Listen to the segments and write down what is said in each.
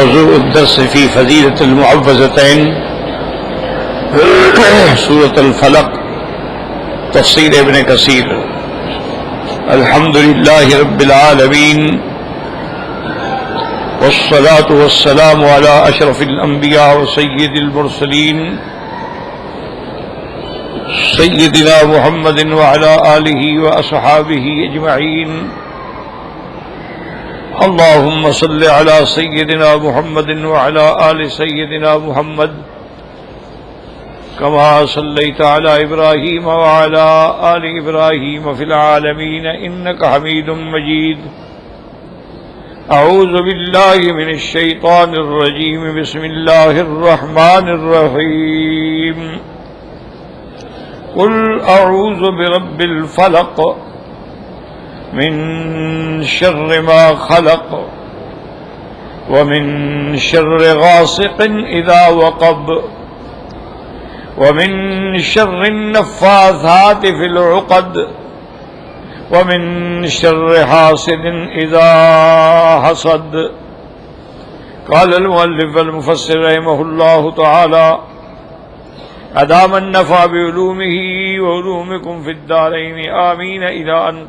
موضوع الدرس في فضيلة المعوذتين سورة الفلق تفسير ابن كثير. الحمد لله رب العالمين والصلاة والسلام على أشرف الأنبياء وسيد المرسلين سيدنا محمد وعلى آله وأصحابه أجمعين. اللهم صل على سيدنا محمد وعلى آل سيدنا محمد كما صليت على إبراهيم وعلى آل إبراهيم في العالمين إنك حميد مجيد. أعوذ بالله من الشيطان الرجيم. بسم الله الرحمن الرحيم. قل أعوذ برب الفلق من شر ما خلق ومن شر غاسق إذا وقب ومن شر النفاثات في العقد ومن شر حاسد إذا حسد. قال المؤلف المفسر رحمه الله تعالى أدام النفع بعلومه وعلومكم في الدارين آمين إلى أن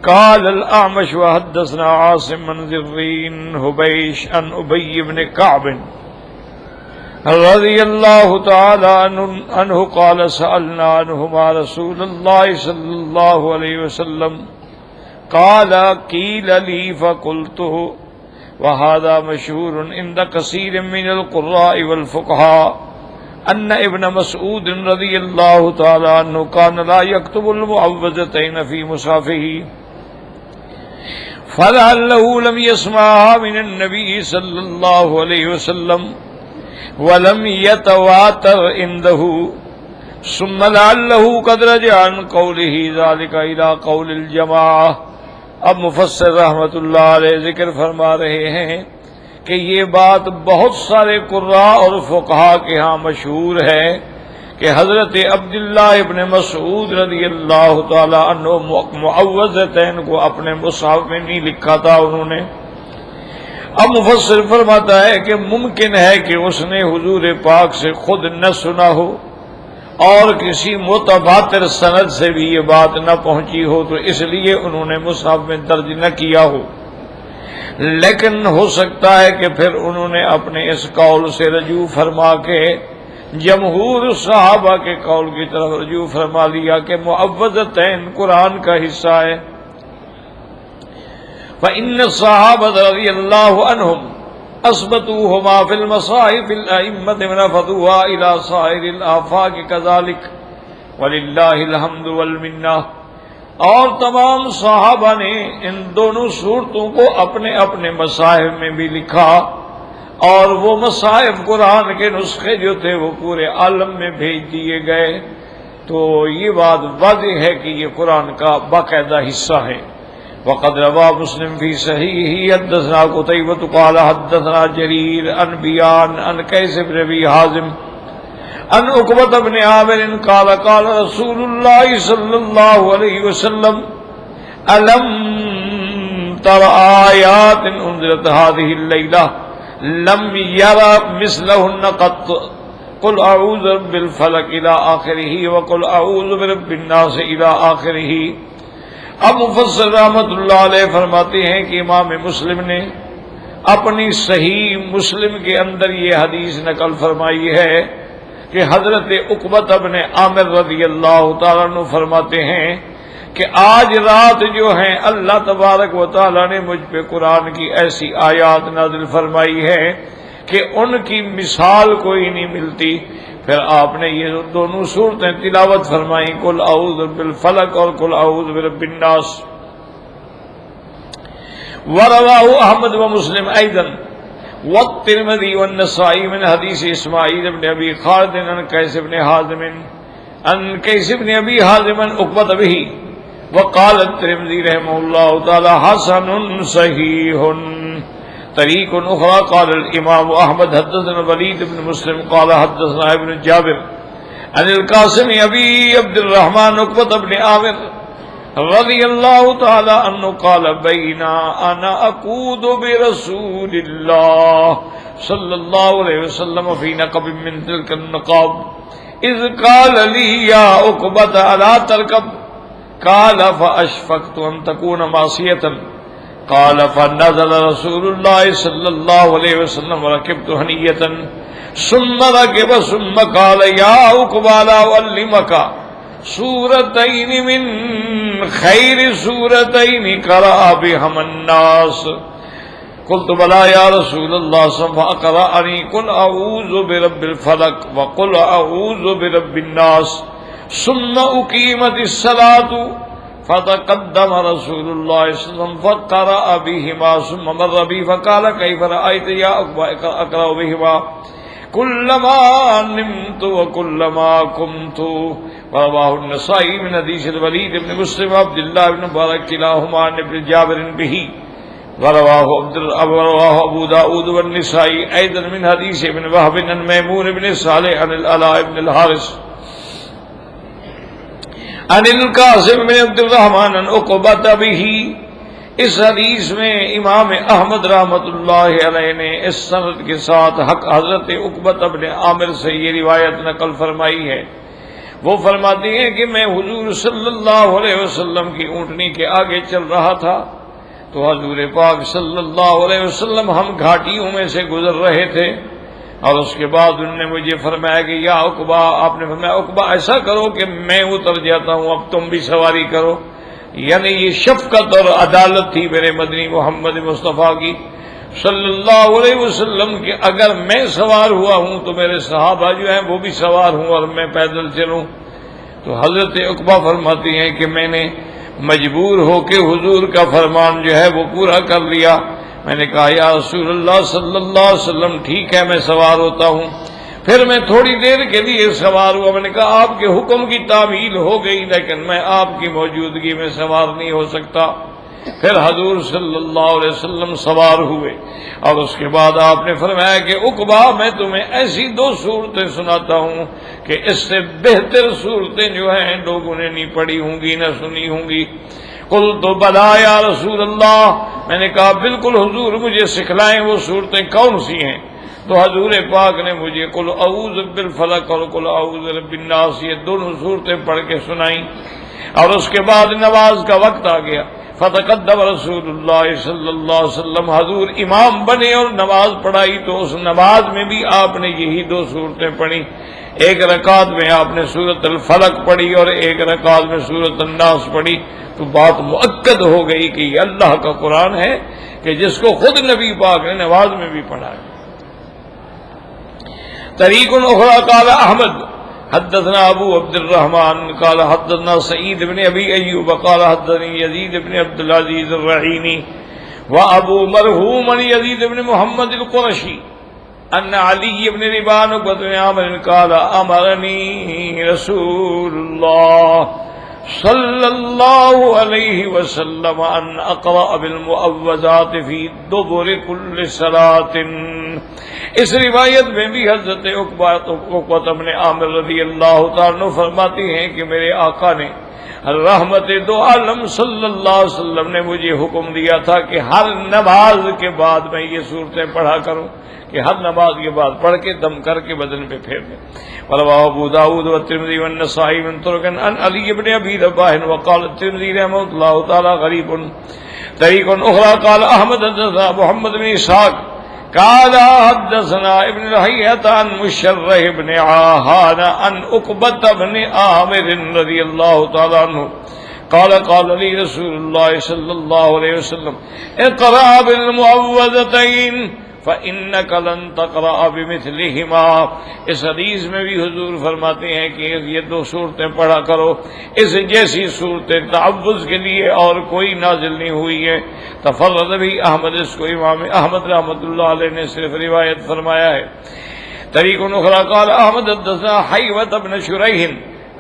قال الأعمش وحدثنا عاصم بن ذرين هبيش عن أبي بن كعب رضي الله تعالى عنه قال سألنا عنهما رسول الله صلى الله عليه وسلم قال قيل لي فقلته. وهذا مشهور عند كثير من القراء والفقهاء أن ابن مسعود رضي الله تعالى عنه كان لا يكتب المعوذتين في مصحفه فلعله لم يسمعها من النبي صلى الله عليه وسلم ولم يتواتر عنده ثم لعله قد رجع عن قوله ذلك إلى قول الجماعة. اب مفسر رحمت اللہ علیہ ذکر فرما رہے ہیں کہ یہ بات بہت سارے قراء اور فقہا کے ہاں مشہور ہے کہ حضرت عبداللہ ابن مسعود رضی اللہ تعالی عنہ معوذتین کو اپنے مصحف میں نہیں لکھا تھا انہوں نے. اب مفسر فرماتا ہے کہ ممکن ہے کہ اس نے حضور پاک سے خود نہ سنا ہو اور کسی متواتر سند سے بھی یہ بات نہ پہنچی ہو تو اس لیے انہوں نے مصحف میں درج نہ کیا ہو. لیکن ہو سکتا ہے کہ پھر انہوں نے اپنے اس قول سے رجوع فرما کے جمہور صحابہ کے قول کی طرف رجوع فرما لیا کہ معوذتین قرآن کا حصہ ہے. فإن الصحابة رضي الله عنهم أثبتوهما في المصاحف الأئمة ونفذوها إلى سائر الآفاق كذلك ولله الحمد والمنة. اور تمام صحابہ نے ان دونوں صورتوں کو اپنے اپنے مصاحف میں بھی لکھا اور وہ مصاحف قرآن کے نسخے جو تھے وہ پورے عالم میں بھیج دیے گئے. تو یہ بات واضح ہے کہ یہ قرآن کا باقاعدہ حصہ ہے. وقد روى مسلم في صحيحه حدثنا قتيبة قال حدثنا جرير عن بيان عن قيس بن ابي حازم عن عقبة بن عامر قال قال رسول الله صلى الله عليه وسلم ألم تر آيات أنزلت هذه الليلة لم يرى مثلهن قط قل أعوذ بالفلق إلى آخره وقل أعوذ برب الناس إلى آخره. اب مفسر رحمت اللہ علیہ فرماتے ہیں کہ امام مسلم نے اپنی صحیح مسلم کے اندر یہ حدیث نقل فرمائی ہے کہ حضرت عقبہ بن عامر رضی اللہ تعالیٰ عنہ فرماتے ہیں کہ آج رات جو ہیں اللہ تبارک و تعالیٰ نے مجھ پہ قرآن کی ایسی آیات نازل فرمائی ہے کہ ان کی مثال کوئی نہیں ملتی. پھر آپ نے یہ دونوں صورتیں تلاوت فرمائیں قل اعوذ بالفلق اور قل اعوذ برب الناس. ورواه احمد ومسلم ايضا والترمذي والنسائي من حديث اسماعيل بن ابي خالد عن قيس بن حازم عن قيس بن ابي حازم عقبة به. وقال الترمذي رحمه الله تعالى حسن صحيح. طریق اخرى قال الامام احمد حدثنا ولید بن مسلم قال حدثنا ابن جابر عن القاسم ابی عبد الرحمن عقبة بن عامر رضی اللہ تعالی عنہ قال بینا انا اقود برسول اللہ صلی اللہ علیہ وسلم فی نقب من تلک النقاب اذ قال لی یا عقبۃ الا ترکب قال فاشفقت ان تكون معصیۃ قال فنزل رسول اللہ صلی اللہ علیہ وسلم وركبت ہنیۃ ثم ركب ثم قال یا عقبہ لا اعلمک سورتین من خیر سورتین قرأ بہما الناس قلت بلا یا رسول اللہ فأقرأنی قل اعوذ برب الفلق وقل اعوذ برب الناس ثم اقیمت الصلاة فتقدم رسول اللہ صلی اللہ علیہ وسلم فقرأ بہما ثم مر بی فقال کیف رأیت یا اقرأ بہما کلما نمت وکلما قمت رواه النسائی من حدیث الولید بن مسلم عبد اللہ بن مبارک کلاہما عن ابن جابر به ورواه ابو داود والنسائی ایضا من حدیث ابن وهب عن میمون بن صالح عن العلاء بن الحارث عن القاسم بن عبد الرحمن عن عقبۃ به. اس حدیث میں امام احمد رحمۃ اللہ علیہ نے اس سند کے ساتھ حق حضرت عقبۃ بن عامر سے یہ روایت نقل فرمائی ہے. وہ فرماتی ہیں کہ میں حضور صلی اللہ علیہ وسلم کی اونٹنی کے آگے چل رہا تھا تو حضور پاک صلی اللہ علیہ وسلم ہم گھاٹیوں میں سے گزر رہے تھے اور اس کے بعد انہوں نے مجھے فرمایا کہ یا عقبہ، آپ نے فرمایا عقبہ ایسا کرو کہ میں اتر جاتا ہوں، اب تم بھی سواری کرو. یعنی یہ شفقت اور عدالت تھی میرے مدنی محمد مصطفیٰ کی صلی اللہ علیہ وسلم کہ اگر میں سوار ہوا ہوں تو میرے صحابہ جو ہیں وہ بھی سوار ہوں اور میں پیدل چلوں. تو حضرت عقبہ فرماتی ہیں کہ میں نے مجبور ہو کے حضور کا فرمان جو ہے وہ پورا کر لیا. میں نے کہا یا رسول اللہ صلی اللہ علیہ وسلم ٹھیک ہے میں سوار ہوتا ہوں. پھر میں تھوڑی دیر کے لیے سوار ہوا. میں نے کہا آپ کے حکم کی تعمیل ہو گئی لیکن میں آپ کی موجودگی میں سوار نہیں ہو سکتا. پھر حضور صلی اللہ علیہ وسلم سوار ہوئے اور اس کے بعد آپ نے فرمایا کہ عقبہ میں تمہیں ایسی دو صورتیں سناتا ہوں کہ اس سے بہتر صورتیں جو ہیں لوگوں نے نہیں پڑھی ہوں گی نہ سنی ہوں گی. قلت بلا یا رسول اللہ، میں نے کہا بالکل حضور مجھے سکھلائیں وہ صورتیں کون سی ہیں. تو حضور پاک نے مجھے قل اعوذ بالفلق اور قل اعوذ برب الناس یہ دونوں صورتیں پڑھ کے سنائیں. اور اس کے بعد نماز کا وقت آ گیا. فتقدم رسول اللہ صلی اللہ علیہ وسلم، حضور امام بنے اور نماز پڑھائی تو اس نماز میں بھی آپ نے یہی دو صورتیں پڑھی. ایک رکعت میں آپ نے سورۃ الفلق پڑھی اور ایک رکعت میں سورۃ الناس پڑھی. تو بات مؤکد ہو گئی کہ یہ اللہ کا قرآن ہے کہ جس کو خود نبی پاک نے نماز میں بھی پڑھا ہے. طریق اخرى قال احمد حدثنا ابو عبد الرحمن قال حدثنا سعید بن ابی ایوب قال حدثني یزید بن عبد العزیز الرحینی وابو مرحوم یزید بن محمد القرشی ان علی بن ربان بن عامر قال امرنی رسول اللہ صلی اللہ علیہ وسلم ان اقرأ بالمعوذات فی دبر کل صلاۃ. اس روایت میں بھی حضرت عقبہ بن عامر رضی اللہ تعالیٰ عنہ فرماتی ہیں کہ میرے آقا نے رحمت دو عالم صلی اللہ علیہ وسلم نے مجھے حکم دیا تھا کہ ہر نماز کے بعد میں یہ صورتیں پڑھا کروں، کہ ہر نماز کے بعد پڑھ کے دم کر کے بدن پہ پھیر دیں. رواه ابو داود والترمذی والنسائی من طرق عن علی بن ابی رباح وقال الترمذی رحمہ اللہ تعالی غریب. طریق اخرى قال احمد حدثنا محمد بن اسحاق قال حدثنا ابن لهيعة عن مشرح بن عاهان عن عقبة بن عامر رضي الله تعالى عنه قال قال لي رسول الله صلى الله عليه وسلم اقرأ بالمعوذتين فإنك لن تقرأ بمثلهما. اس حدیث میں بھی حضور فرماتے ہیں کہ یہ دو صورتیں پڑھا کرو، اس جیسی صورتیں تعوذ کے لیے اور کوئی نازل نہیں ہوئی ہے. تفرد بھی احمد، اس کو امام احمد رحمۃ اللہ علیہ نے صرف روایت فرمایا ہے. طریق اخرى قال احمد حدثنا حیوة بن شریح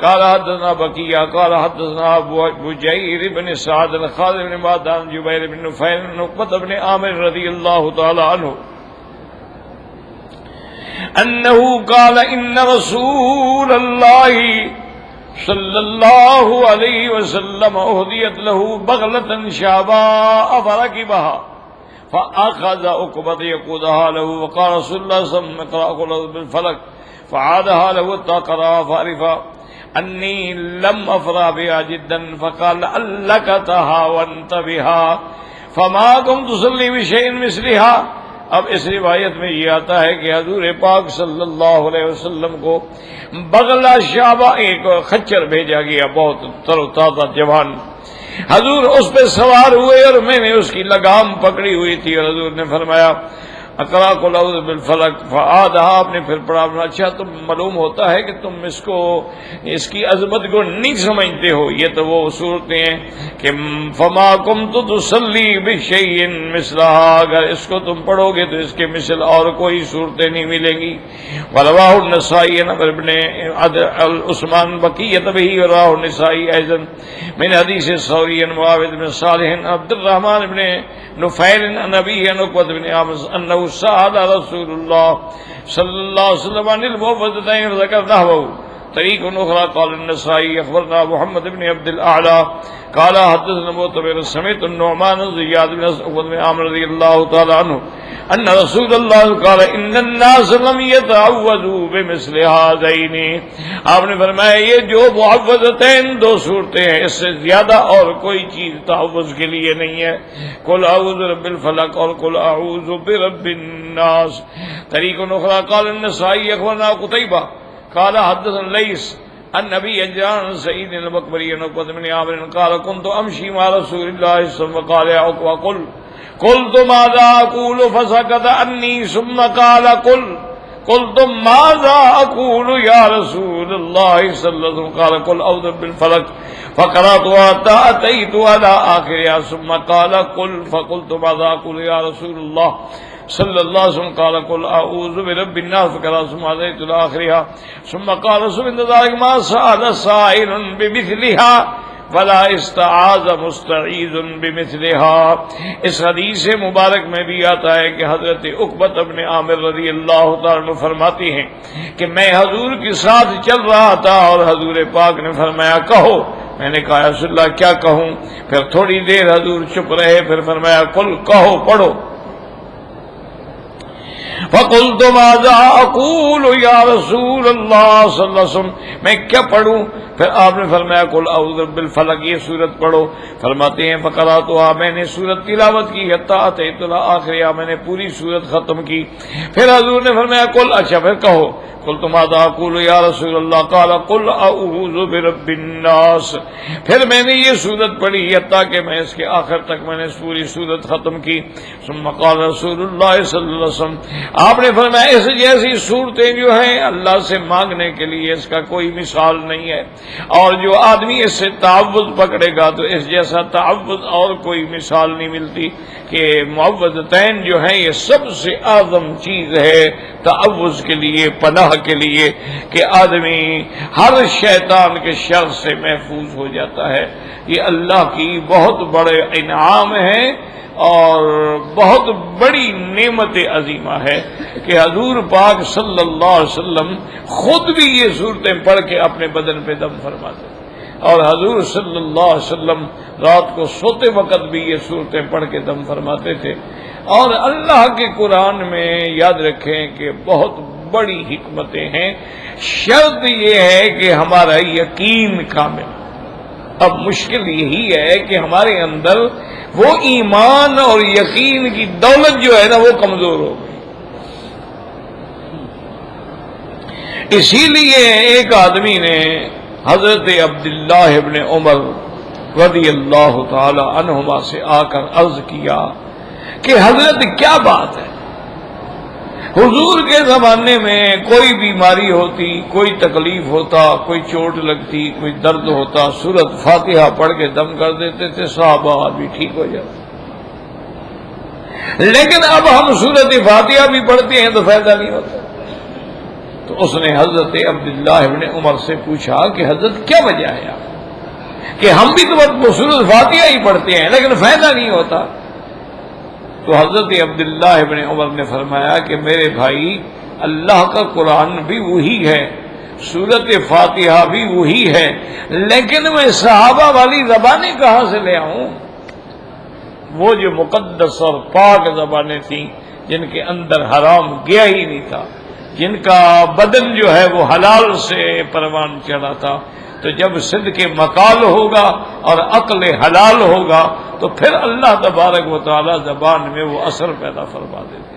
قال حدثنا بقیہ قال حدثنا بجیر بن سعد خالد بن معدان جبیر بن نفیل بن عقبة بن عامر رضی اللہ تعالی عنہ انه قال ان رسول اللہ صلی اللہ علیہ وسلم اہدیت له بغلة شعباء فركبها فأخذ عقبة يقودها له وقال رسول الله صلى الله عليه وسلم اقرأ قل أعوذ بالفلق فعادها له حتى قرأ فعرف أني لم أفرح بها جدا فقال لعلك تهاونت بها فما كنت تصلي بشيء مثلها. اب اس روایت میں یہ آتا ہے کہ حضور پاک صلی اللہ علیہ وسلم کو بغلہ شعبہ ایک خچر بھیجا گیا، بہت تر و تازہ جوان. حضور اس پہ سوار ہوئے اور میں نے اس کی لگام پکڑی ہوئی تھی، اور حضور نے فرمایا اقرأ قل اعوذ بالفلق فعادها. آپ نے پھر پڑھا. اچھا، تم معلوم ہوتا ہے کہ تم اس کی عظمت کو نہیں سمجھتے ہو. یہ تو وہ صورتیں ہیں کہ فما كنت تصلي بشيء مثلها، اگر اس کو تم پڑھو گے تو اس کے مثل اور کوئی صورتیں نہیں ملیں گی. ورواه النسائی ابن عثمان بقیۃ به ورواه النسائی ايضا من حدیث ثوری معاویہ بن صالح عبد الرحمن بن نفیل عن ابیہ عن عقبۃ بن عامر انه سأل رسول الله صلى الله عليه وسلم عن المعوذتين فذكر نحوه. طريق أخرى قال النسائي أخبرنا محمد بن عبد الأعلى قال حدثنا معتمر سمعت النعمان زياد بن عقبة بن عامر رضي الله تعالى عنه أن رسول الله قال إن الناس لم يتعوذوا بمثل هذين. آپ نے فرمایا یہ جو معوذتین دو صورتیں ہیں، اس سے زیادہ اور کوئی چیز تعوذ کے لیے نہیں ہے. قل اعوذ برب الفلق اور قل اعوذ برب الناس. طریق اخرى قال النسائی اخبرنا قتيبة قال حدثنا ليس عن ابي عجلان سعيد المقبري عن عقبة بن عامر قال كنت امشي مع رسول الله صلى الله عليه وسلم قال يا عقبة قلت ماذا اقول فسكت عني ثم قال قلت ماذا اقول يا رسول الله صلى الله عليه وسلم قال قل اعوذ بالفلق فقرأت حتى اتيت على اخرها ثم قال قل فقلت ماذا اقول يا رسول الله صلی اللہ علیہ وسلم قال قل اعوذ برب الناس فقرأت ثم اتيت الى اخرها ثم قال رسول الله ما سأل سائل بمثلها ولا استعاذ مستعیذ بمثلها. اس حدیث مبارک میں بھی آتا ہے کہ حضرت عقبۃ بن عامر رضی اللہ تعالیٰ عنہ فرماتی ہیں کہ میں حضور کے ساتھ چل رہا تھا اور حضور پاک نے فرمایا کہو. میں نے کہا رسول اللہ کیا کہوں؟ پھر تھوڑی دیر حضور چپ رہے، پھر فرمایا قل کہو، پڑھو. فقلت ماذا اقول یا رسول اللہ صلی اللہ علیہ وسلم، میں کیا پڑھوں؟ پھر آپ نے فرمایا قل اعوذ بالفلق، یہ سورت پڑھو. فرماتے ہیں فقرأتها، میں نے سورت تلاوت کی حتی اتیت الی آخرها، میں نے پوری سورت ختم کی. پھر حضور نے فرمایا قل، اچھا پھر کہو. قلت ماذا اقول یا رسول اللہ قال قل اعوذ برب الناس. پھر میں نے یہ سورت پڑھی حتیٰ کہ میں اس کے آخر تک میں نے پوری سورت ختم کی. ثم قال رسول اللہ صلی اللہ علیہ وسلم، آپ نے فرمایا اس جیسی صورتیں جو ہیں اللہ سے مانگنے کے لیے اس کا کوئی مثال نہیں ہے، اور جو آدمی اس سے تعوذ پکڑے گا تو اس جیسا تعوذ اور کوئی مثال نہیں ملتی. کہ معوذتین جو ہیں یہ سب سے اعظم چیز ہے تعوذ کے لیے، پناہ کے لیے، کہ آدمی ہر شیطان کے شر سے محفوظ ہو جاتا ہے. یہ اللہ کی بہت بڑے انعام ہے اور بہت بڑی نعمت عظیمہ ہے کہ حضور پاک صلی اللہ علیہ وسلم خود بھی یہ صورتیں پڑھ کے اپنے بدن پہ دم فرماتے، اور حضور صلی اللہ علیہ وسلم رات کو سوتے وقت بھی یہ صورتیں پڑھ کے دم فرماتے تھے. اور اللہ کے قرآن میں یاد رکھیں کہ بہت بڑی حکمتیں ہیں. شرط یہ ہے کہ ہمارا یقین کامل. اب مشکل یہی ہے کہ ہمارے اندر وہ ایمان اور یقین کی دولت جو ہے نا وہ کمزور ہو گئی. اسی لیے ایک آدمی نے حضرت عبداللہ ابن عمر رضی اللہ تعالی عنہما سے آ کر عرض کیا کہ حضرت کیا بات ہے، حضور کے زمانے میں کوئی بیماری ہوتی، کوئی تکلیف ہوتا، کوئی چوٹ لگتی، کوئی درد ہوتا، سورت فاتحہ پڑھ کے دم کر دیتے تھے، صحابہ بھی ٹھیک ہو جاتے. لیکن اب ہم سورت فاتحہ بھی پڑھتے ہیں تو فائدہ نہیں ہوتا. تو اس نے حضرت عبداللہ ابن عمر سے پوچھا کہ حضرت کیا وجہ ہے کہ ہم بھی تو سورت فاتحہ ہی پڑھتے ہیں لیکن فائدہ نہیں ہوتا؟ تو حضرت عبداللہ ابن عمر نے فرمایا کہ میرے بھائی، اللہ کا قرآن بھی وہی ہے سورت فاتحہ بھی وہی ہے، لیکن میں صحابہ والی زبانیں کہاں سے لے آؤں؟ وہ جو مقدس اور پاک زبانیں تھیں جن کے اندر حرام گیا ہی نہیں تھا، جن کا بدن جو ہے وہ حلال سے پروان چڑھا تھا. تو جب صدق مقال ہوگا اور عقل حلال ہوگا تو پھر اللہ تبارک و تعالی زبان میں وہ اثر پیدا فرما دیتے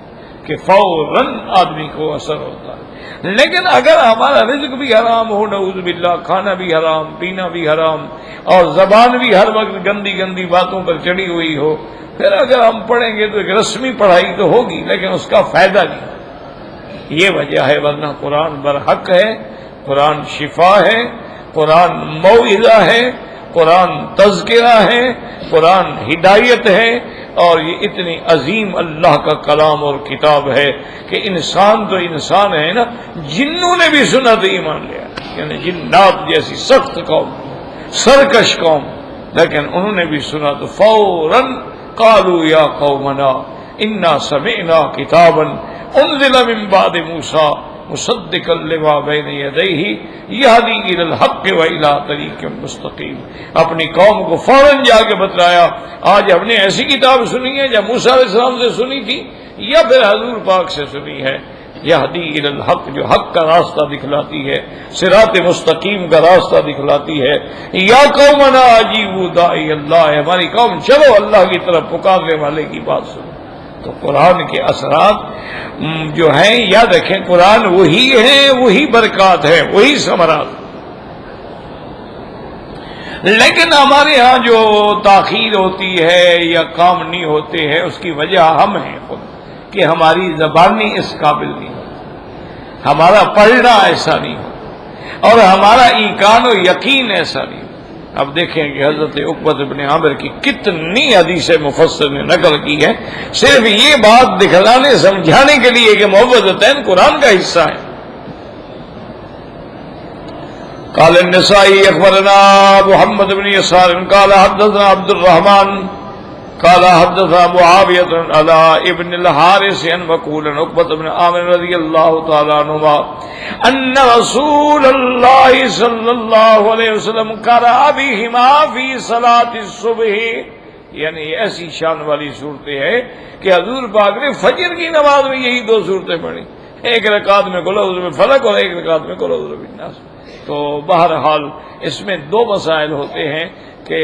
کہ فوراً آدمی کو اثر ہوتا ہے. لیکن اگر ہمارا رزق بھی حرام ہو، نعوذ باللہ، کھانا بھی حرام، پینا بھی حرام، اور زبان بھی ہر وقت گندی گندی باتوں پر چڑھی ہوئی ہو، پھر اگر ہم پڑھیں گے تو ایک رسمی پڑھائی تو ہوگی لیکن اس کا فائدہ نہیں. یہ وجہ ہے، ورنہ قرآن برحق ہے، قرآن شفا ہے، قرآن موعظہ ہے، قرآن تذکرہ ہے، قرآن ہدایت ہے، اور یہ اتنی عظیم اللہ کا کلام اور کتاب ہے کہ انسان تو انسان ہے نا، جنوں نے بھی سنا تو ایمان لیا، یعنی جنات جیسی سخت قوم، سرکش قوم، لیکن انہوں نے بھی سنا تو فوراً قالوا یا قومنا انا سمعنا کتابا انزل من بعد موسیٰ مصدقا لما بین یدیہ یہدی الی الحق والی طریق مستقیم. اپنی قوم کو فوراً جا کے بتلایا، آج ہم نے ایسی کتاب سنی ہے جو موسیٰ علیہ السلام سے سنی تھی یا پھر حضور پاک سے سنی ہے. یہدی الی الحق، جو حق کا راستہ دکھلاتی ہے، صراط مستقیم کا راستہ دکھلاتی ہے. یا قومنا اجیبوا داعی اللہ، ہماری قوم چلو اللہ کی طرف پکارنے والے کی بات سنو. تو قرآن کے اثرات جو ہیں یاد رکھیں، قرآن وہی ہے، وہی برکات ہے، وہی ثمرات. لیکن ہمارے ہاں جو تاخیر ہوتی ہے یا کام نہیں ہوتے ہیں، اس کی وجہ ہم ہیں خود، کہ ہماری زبانی اس قابل نہیں ہوتی، ہمارا پڑھنا ایسا نہیں ہوتا، اور ہمارا ایقان و یقین ایسا نہیں ہوتا. اب دیکھیں کہ حضرت عقبہ بن عامر کی کتنی حدیث مفسر نے نقل کی ہے، صرف یہ بات دکھلانے سمجھانے کے لیے کہ معوذتین قرآن کا حصہ ہے. قال النسائی اخبرنا محمد بن يسار قال حدثنا عبد الرحمن قال حدثنا معاویہ علی ابن الحارث عن مقول عقبہ بن عامر رضی اللہ تعالی عنہما ان رسول اللہ صلی اللہ علیہ وسلم قرأ بہما فی صلاۃ الصبح. یعنی ایسی شان والی صورتیں ہیں کہ حضور پاک نے فجر کی نماز میں یہی دو صورتیں پڑھی، ایک رکعت میں قل اعوذ بالفلق اور ایک رکعت میں قل اعوذ بالناس. تو بہرحال اس میں دو مسائل ہوتے ہیں کہ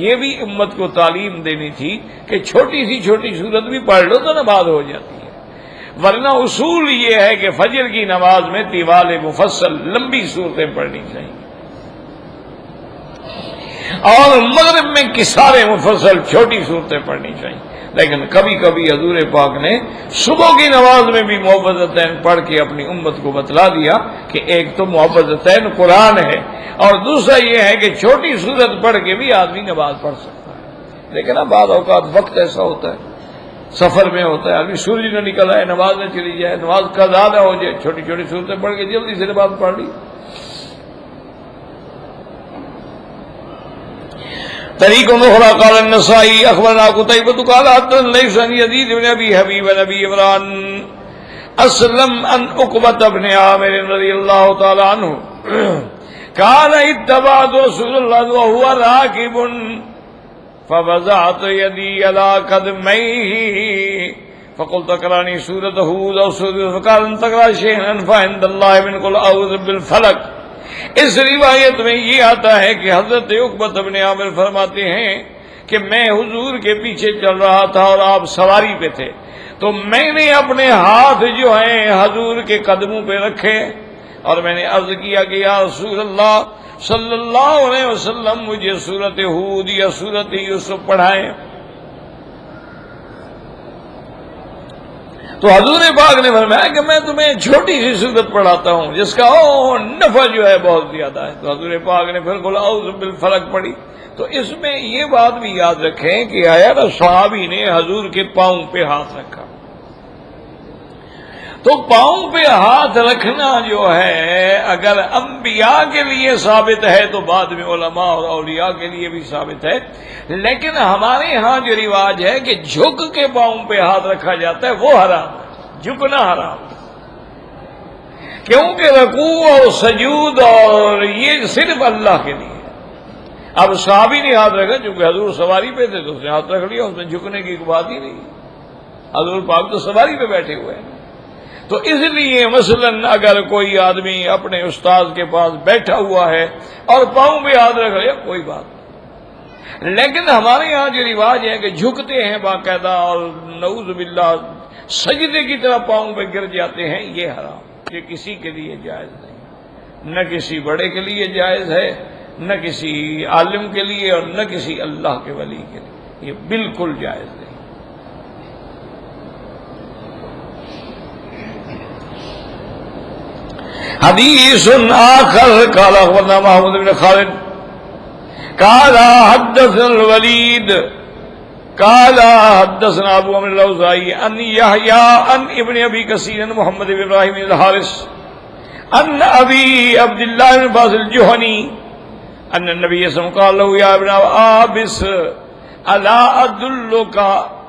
یہ بھی امت کو تعلیم دینی تھی کہ چھوٹی سی صورت بھی پڑھ لو تو نماز ہو جاتی ہے، ورنہ اصول یہ ہے کہ فجر کی نماز میں طوال مفصل لمبی صورتیں پڑھنی چاہیے، اور مغرب میں قصار مفصل چھوٹی صورتیں پڑھنی چاہیے. لیکن کبھی کبھی حضور پاک نے صبح کی نماز میں بھی معوذتین پڑھ کے اپنی امت کو بتلا دیا کہ ایک تو معوذتین قرآن ہے، اور دوسرا یہ ہے کہ چھوٹی صورت پڑھ کے بھی آدمی نماز پڑھ سکتا ہے. لیکن اب بعض اوقات وقت ایسا ہوتا ہے، سفر میں ہوتا ہے، آدمی سورج نہ نکل آئے، نماز نہ چلی جائے، نماز قضا نہ ہو جائے، چھوٹی صورتیں پڑھ کے جلدی سے نماز پڑھ لی. طریق اخرى قال النسائی اخبرنا قتيبة قال حدثنا ليث عن يزيد بن ابي حبيب عن ابي عمران اسلم عن عقبة بن عامر رضي الله تعالى عنه قال اتبعت رسول الله وهو راكب فوضعت يدي على قدميه فقلت اقرأني سورة هود او سورة، فقال ان تقرأ شيئا فعند الله من قل اعوذ بالفلق. اس روایت میں یہ آتا ہے کہ حضرت عقبہ بن عامر فرماتے ہیں کہ میں حضور کے پیچھے چل رہا تھا اور آپ سواری پہ تھے، تو میں نے اپنے ہاتھ جو ہیں حضور کے قدموں پہ رکھے اور میں نے عرض کیا کہ یا رسول اللہ صلی اللہ علیہ وسلم مجھے سورۃ ہود یا سورۃ یوسف پڑھائیں. تو حضور پاک نے فرمایا کہ میں تمہیں چھوٹی سی صورت پڑھاتا ہوں جس کا نفع جو ہے بہت زیادہ ہے. تو حضور پاک نے پھر قل اعوذ بالفلق پڑھی. تو اس میں یہ بات بھی یاد رکھیں کہ آیا نا صحابی نے حضور کے پاؤں پہ ہاتھ رکھا، تو پاؤں پہ ہاتھ رکھنا جو ہے اگر انبیاء کے لیے ثابت ہے تو بعد میں علماء اور اولیاء کے لیے بھی ثابت ہے. لیکن ہمارے ہاں جو رواج ہے کہ جھک کے پاؤں پہ ہاتھ رکھا جاتا ہے وہ حرام ہے، جھکنا حرام ہے. کیونکہ رکوع اور سجود اور یہ صرف اللہ کے لیے. اب صحابی نے ہاتھ رکھا، چونکہ حضور سواری پہ تھے تو اس نے ہاتھ رکھ لیا، اس میں جھکنے کی بات ہی نہیں. حضور پاک تو سواری پہ بیٹھے ہوئے ہیں. تو اس لیے مثلاً اگر کوئی آدمی اپنے استاد کے پاس بیٹھا ہوا ہے اور پاؤں پہ ہاتھ رکھ لیا کوئی بات نہیں، لیکن ہمارے یہاں جو رواج ہے کہ جھکتے ہیں باقاعدہ اور نعوذ باللہ سجدے کی طرح پاؤں پہ گر جاتے ہیں، یہ حرام، یہ کسی کے لیے جائز نہیں، نہ کسی بڑے کے لیے جائز ہے، نہ کسی عالم کے لیے اور نہ کسی اللہ کے ولی کے لیے، یہ بالکل جائز نہیں. حدیث آخر قال اخبرنا محمود بن خالد قال حدثنا الولید قال حدثنا ابو عمرو الاوزاعی ان یحیی ان ابن ابی کثیر محمد بن ابراہیم الحارث ان ابی عبد اللہ بن عباس الجہنی ان النبی صلی اللہ علیہ وسلم قال له یا ابن عابس الا ادلک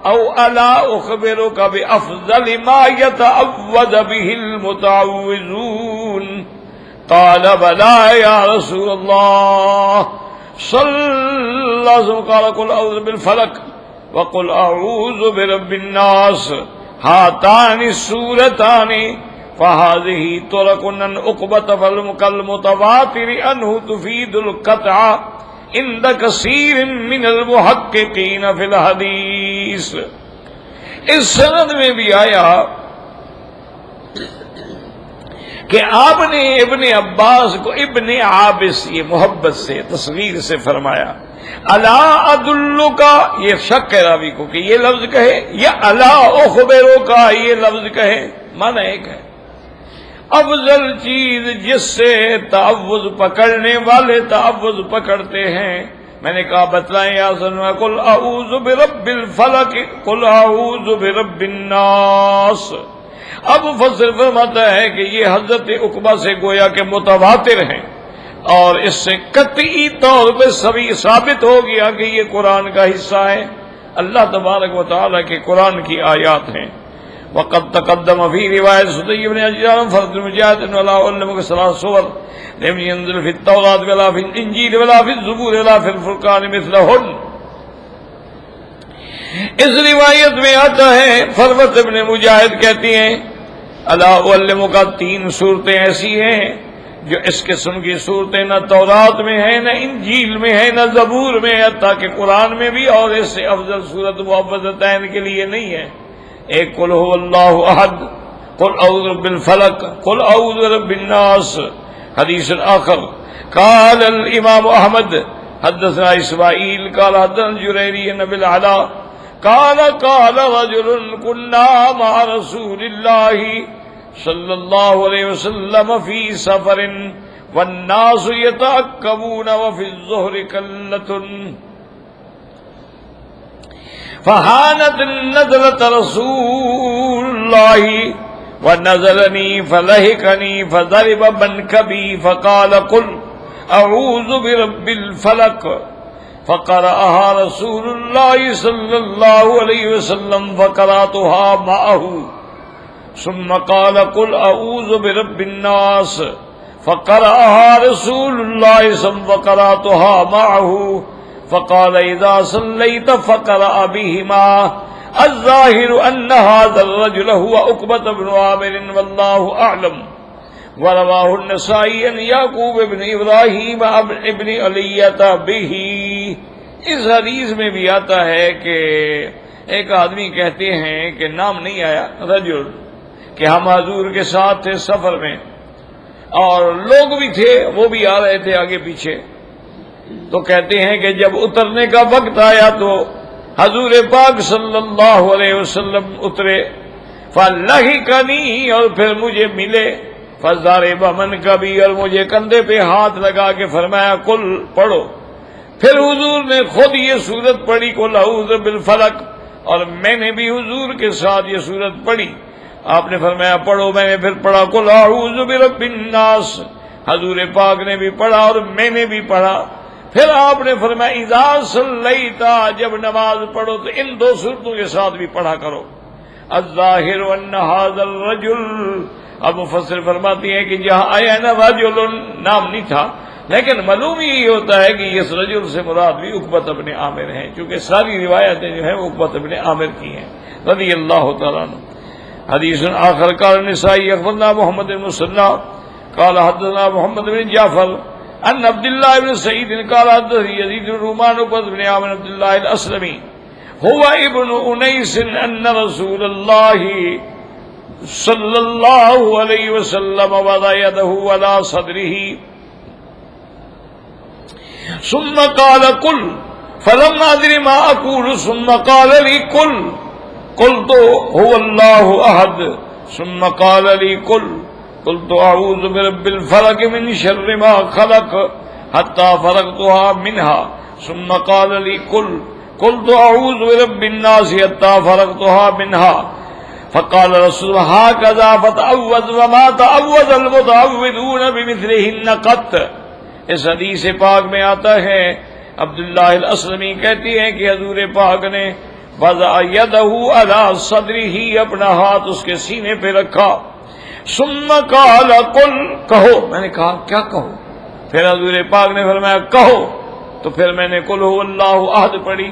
او الا اخبرک بافضل ما يتعوذ به المتعوذون قال بلى يا رسول الله صلى الله عليه وسلم قال قل اعوذ بالفلق وقل اعوذ برب الناس هاتان السورتان فهذه طرق عقبة كالمتواتر انه تفيد القطع عند كثير من المحققين في الحديث. اس سند میں بھی آیا کہ آپ نے ابن عباس کو ابن عابس، یہ محبت سے تصغیر سے فرمایا، الا ادلکا، یہ شک ہے راوی کو کہ یہ لفظ کہے یا الا اخبرکا یہ لفظ کہے، معنی ایک ہے. افضل چیز جس سے تعوذ پکڑنے والے تعوذ پکڑتے ہیں، میں نے کہا بتلائیں یا سنوا، قل اعوذ برب الفلق قل اعوذ برب الناس. اب مفسر فرماتا ہے کہ یہ حضرت عقبہ سے گویا کہ متواتر ہیں اور اس سے قطعی طور پہ سبھی ثابت ہو گیا کہ یہ قرآن کا حصہ ہے، اللہ تبارک و تعالیٰ کے قرآن کی آیات ہیں. وقد تقدم فی روایت صدی بن عجلان فرد المجاہد ولا علم کے ثلاث صور لم ينزل فی التوراۃ ولا فی الانجیل ولا فی الزبور ولا فی الفرقان مثلہن. اس روایت میں آتا ہے فرد ابن مجاہد کہتی ہیں الا علم کا 3 صورتیں ایسی ہیں جو اس قسم کی صورتیں نہ تورات میں ہیں نہ انجیل میں ہیں نہ زبور میں ہے، تاکہ قرآن میں بھی، اور اس سے افضل صورت معوذتین کے لیے نہیں ہے. ایک قل هو اللہ احد، قل اعوذ بالفلق، قل اعوذ برب الناس. حدیث آخر قال الامام احمد حدثنا اسماعیل قال حدثنا جریری بن العلاء قال قال رجل كنا مع رسول اللہ صلی اللہ علیہ وسلم فی سفر والناس يتعقبون وفي الظهر قلة فحانت نزلت رسول الله ونزلني فلهقني فضرب منكبي فقال قل اعوذ برب الفلق فقرأها رسول الله صلى الله عليه وسلم فقرأتها معه ثم قال قل اعوذ برب الناس فقرأها رسول الله صلى الله عليه وسلم فقرأتها معه فقال اذا صليت فقرأ بهما الظاهر ان هذا الرجل هو عقبة بن عامر والله اعلم. ورواه النسائی عن یعقوب بن ابراہیم ابن علیہ به. اس حدیث میں بھی آتا ہے کہ ایک آدمی کہتے ہیں کہ نام نہیں آیا رجل، کہ ہم حضور کے ساتھ تھے سفر میں اور لوگ بھی تھے، وہ بھی آ رہے تھے آگے پیچھے. تو کہتے ہیں کہ جب اترنے کا وقت آیا تو حضور پاک صلی اللہ علیہ وسلم اترے، فلحقنی، اور پھر مجھے ملے، فضرب منکبی، اور مجھے کندھے پہ ہاتھ لگا کے فرمایا قل، پڑھو. پھر حضور نے خود یہ سورت پڑھی قل اعوذ بالفلق، اور میں نے بھی حضور کے ساتھ یہ سورت پڑھی. آپ نے فرمایا پڑھو، میں نے پھر پڑھا قل اعوذ برب الناس، حضور پاک نے بھی پڑھا اور میں نے بھی پڑھا. پھر آپ نے فرمایا اذا صلیتا، جب نماز پڑھو تو ان 2 صورتوں کے ساتھ بھی پڑھا کرو. الظاہر ان ھذا الرجل اب مفسر فرماتی ہیں کہ جہاں آیا نا رجل نام نہیں تھا، لیکن معلوم یہی ہوتا ہے کہ اس رجل سے مراد بھی عقبۃ بن عامر ہیں، چونکہ ساری روایتیں جو ہیں وہ عقبۃ بن عامر کی ہیں رضی اللہ تعالیٰ عنہ۔ حدیث آخر قال النسائی اخبرنا محمد بن مسنى قال حدثنا محمد بن جعفر ان عبد الله بن سعيد قال حدثني يزيد بن رومان بن عامر عبد الله الاسلمي هو ابن انيس ان رسول الله صلى الله عليه وسلم وضع يده على صدره ثم قال قل فلم ادري ما اقول ثم قال لي قل قلت هو الله احد ثم قال لي قل قلت اعوذ برب الفلق من شر ما خلق حتى فرغتها منها ثم قال لي قل قلت اعوذ برب الناس حتى فرغتها منها فقال رسول الله هكذا فتعوذ وما تعوذ المتعوذون بمثلهن قط۔ اس حدیث پاک میں آتا ہے عبداللہ الاسلمی کہتی ہیں کہ حضور پاک نے وضع یدہ علی صدرہ، اپنا ہاتھ اس کے سینے پہ رکھا، ثم قال قل، کہو، میں نے کہا کیا کہو؟ پھر حضور پاک نے فرمایا کہو، تو پھر میں نے قل هو اللہ احد پڑھی،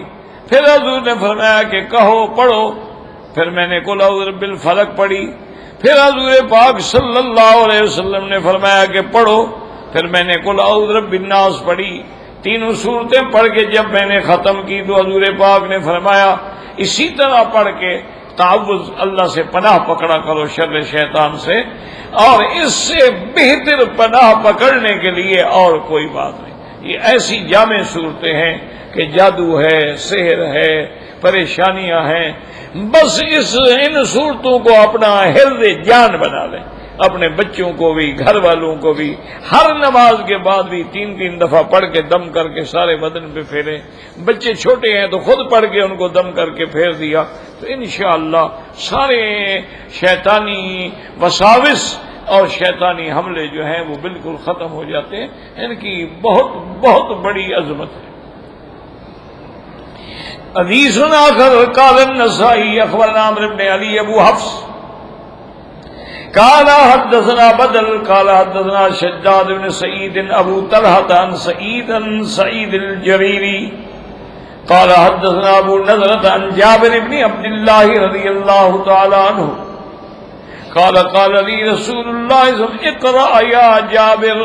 پھر حضور نے فرمایا کہ کہو، پڑھو، پھر میں نے قل اعوذ برب الفلق پڑھی، پھر حضور پاک صلی اللہ علیہ وسلم نے فرمایا کہ پڑھو، پھر میں نے قل اعوذ برب الناس پڑھی۔ تینوں صورتیں پڑھ کے جب میں نے ختم کی تو حضور پاک نے فرمایا اسی طرح پڑھ کے تعوذ، اللہ سے پناہ پکڑا کرو شر شیطان سے، اور اس سے بہتر پناہ پکڑنے کے لیے اور کوئی بات نہیں۔ یہ ایسی جامع صورتیں ہیں کہ جادو ہے، سحر ہے، پریشانیاں ہیں، بس ان صورتوں کو اپنا حرز جان بنا لیں، اپنے بچوں کو بھی، گھر والوں کو بھی، ہر نماز کے بعد بھی 3 دفعہ پڑھ کے دم کر کے سارے بدن پہ پھیریں۔ بچے چھوٹے ہیں تو خود پڑھ کے ان کو دم کر کے پھیر دیا تو انشاءاللہ سارے شیطانی وساوس اور شیطانی حملے جو ہیں وہ بالکل ختم ہو جاتے ہیں۔ ان کی بہت بہت بڑی عظمت ہے۔ حدیث آخر قال النسائی اخبرنا عمرو بن علی ابو حفص قال حدثنا بدل قال حدثنا شداد بن سعید ابو طلحة عن سعید الجریری قال حدثنا ابو نضرة عن جابر بن عبد الله رضی اللہ تعالی عنہ قال قال لي رسول الله صلى الله عليه وسلم اقرأ يا جابر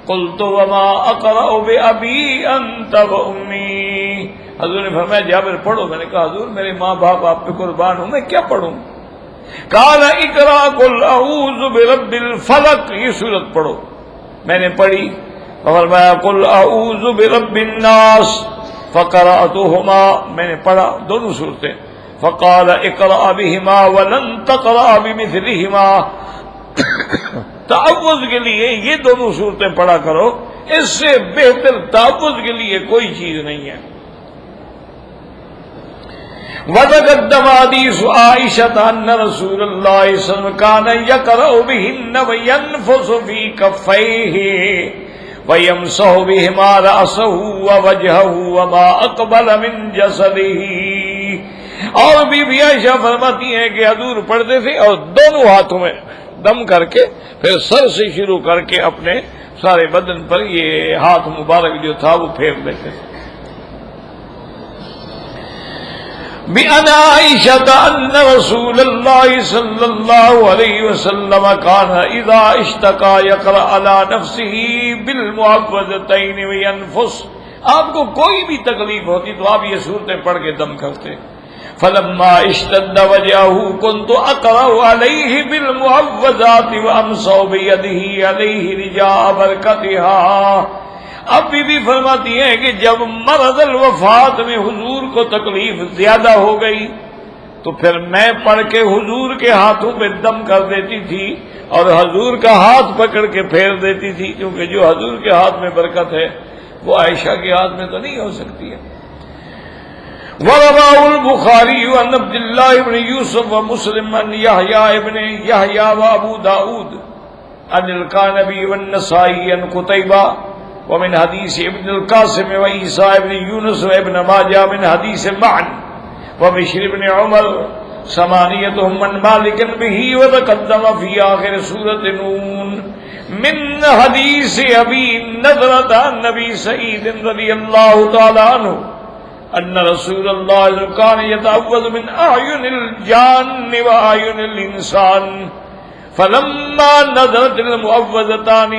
قلت وما اقرأ بأبي انت وأمي۔ حضور نے فرمایا جابر پڑھو، میں نے کہا حضور میرے ماں باپ آپ پہ قربان ہوں، میں کیا پڑھوں؟ قال اقرأ قل اعوذ برب الفلق، یہ سورت پڑھو۔ میں نے پڑھی، فرمایا قل اعوذ برب الناس، فقرأتهما، میں نے پڑھا دونوں صورتیں، فقال اقرأ بهما ولن تقرأ بمثلهما، تعوذ کے لیے یہ دونوں صورتیں پڑھا کرو، اس سے بہتر تعوذ کے لیے کوئی چیز نہیں ہے۔ وتقدم حديث عائشة أن رسول الله صلى الله عليه وسلم كان يقرأ بهن وينفث في كفيه ويمسح بهما رأسه ووجهه وما أقبل من جسده۔ اور بی بی عائشہ فرماتی ہیں کہ حضور پڑھتے تھے اور دونوں ہاتھوں میں دم کر کے پھر سر سے شروع کر کے اپنے سارے بدن پر یہ ہاتھ مبارک جو تھا وہ پھیر دیتے تھے۔ بأن عائشة أن رسول الله صلى الله عليه وسلم كان إذا اشتكى يقرأ على نفسه بالمعوذتين وينفس، آپ کو کوئی بھی تکلیف ہوتی تو آپ یہ صورتیں پڑھ کے دم کرتے۔ فلما اشتد وجعه كنت أقرأ عليه بالمعوذات وأمسح بيده عليه رجاء بركتها۔ اب بی فرماتی ہیں کہ جب مرض الوفات میں حضور کو تکلیف زیادہ ہو گئی تو پھر میں پڑھ کے حضور کے ہاتھوں پہ دم کر دیتی تھی اور حضور کا ہاتھ پکڑ کے پھیر دیتی تھی، کیونکہ جو حضور کے ہاتھ میں برکت ہے وہ عائشہ کے ہاتھ میں تو نہیں ہو سکتی ہے۔ ورواه البخاری عن عبد الله بن يوسف ومسلم عن يحيى بن يحيى وابو داود عن القانبي والنسائي عن قتيبة ومن حدیث ابن القاسم وعیسیٰ ابن یونس وابن ماجہ من حدیث معن وبشر بن عمر ثمانیتهم من مالک به وتقدم فی آخر سورۃ نون من حدیث ابی نضرۃ النبی سعید رضی اللہ تعالی عنہ ان رسول اللہ كان يتعوذ من اعین الجان واعین الانسان فلما نزلت المعوذتان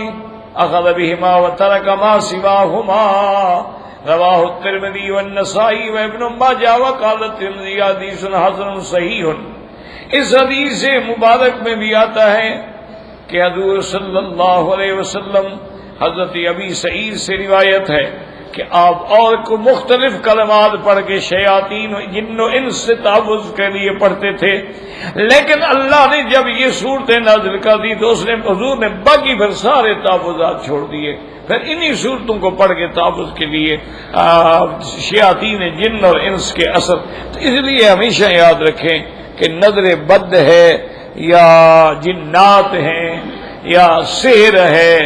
اخذ بهما وترك ما سواهما رواہ الترمذی والنسائی وابن ماجہ وقال الترمذی حدیث حسن صحیح۔ اس حدیث مبارک میں بھی آتا ہے کہ حضور صلی اللہ علیہ وسلم حضرت ابی سعید سے روایت ہے کہ آپ اور کو مختلف کلمات پڑھ کے شیاطین جن و انس سے تعوذ کے لیے پڑھتے تھے، لیکن اللہ نے جب یہ صورتیں نازل کر دی تو اس نے حضور نے باقی پھر سارے تعوذات چھوڑ دیے، پھر انہی صورتوں کو پڑھ کے تعوذ کے لیے شیاطین جن اور انس کے اثر۔ تو اس لیے ہمیشہ یاد رکھیں کہ نظر بد ہے یا جنات ہیں یا سحر ہے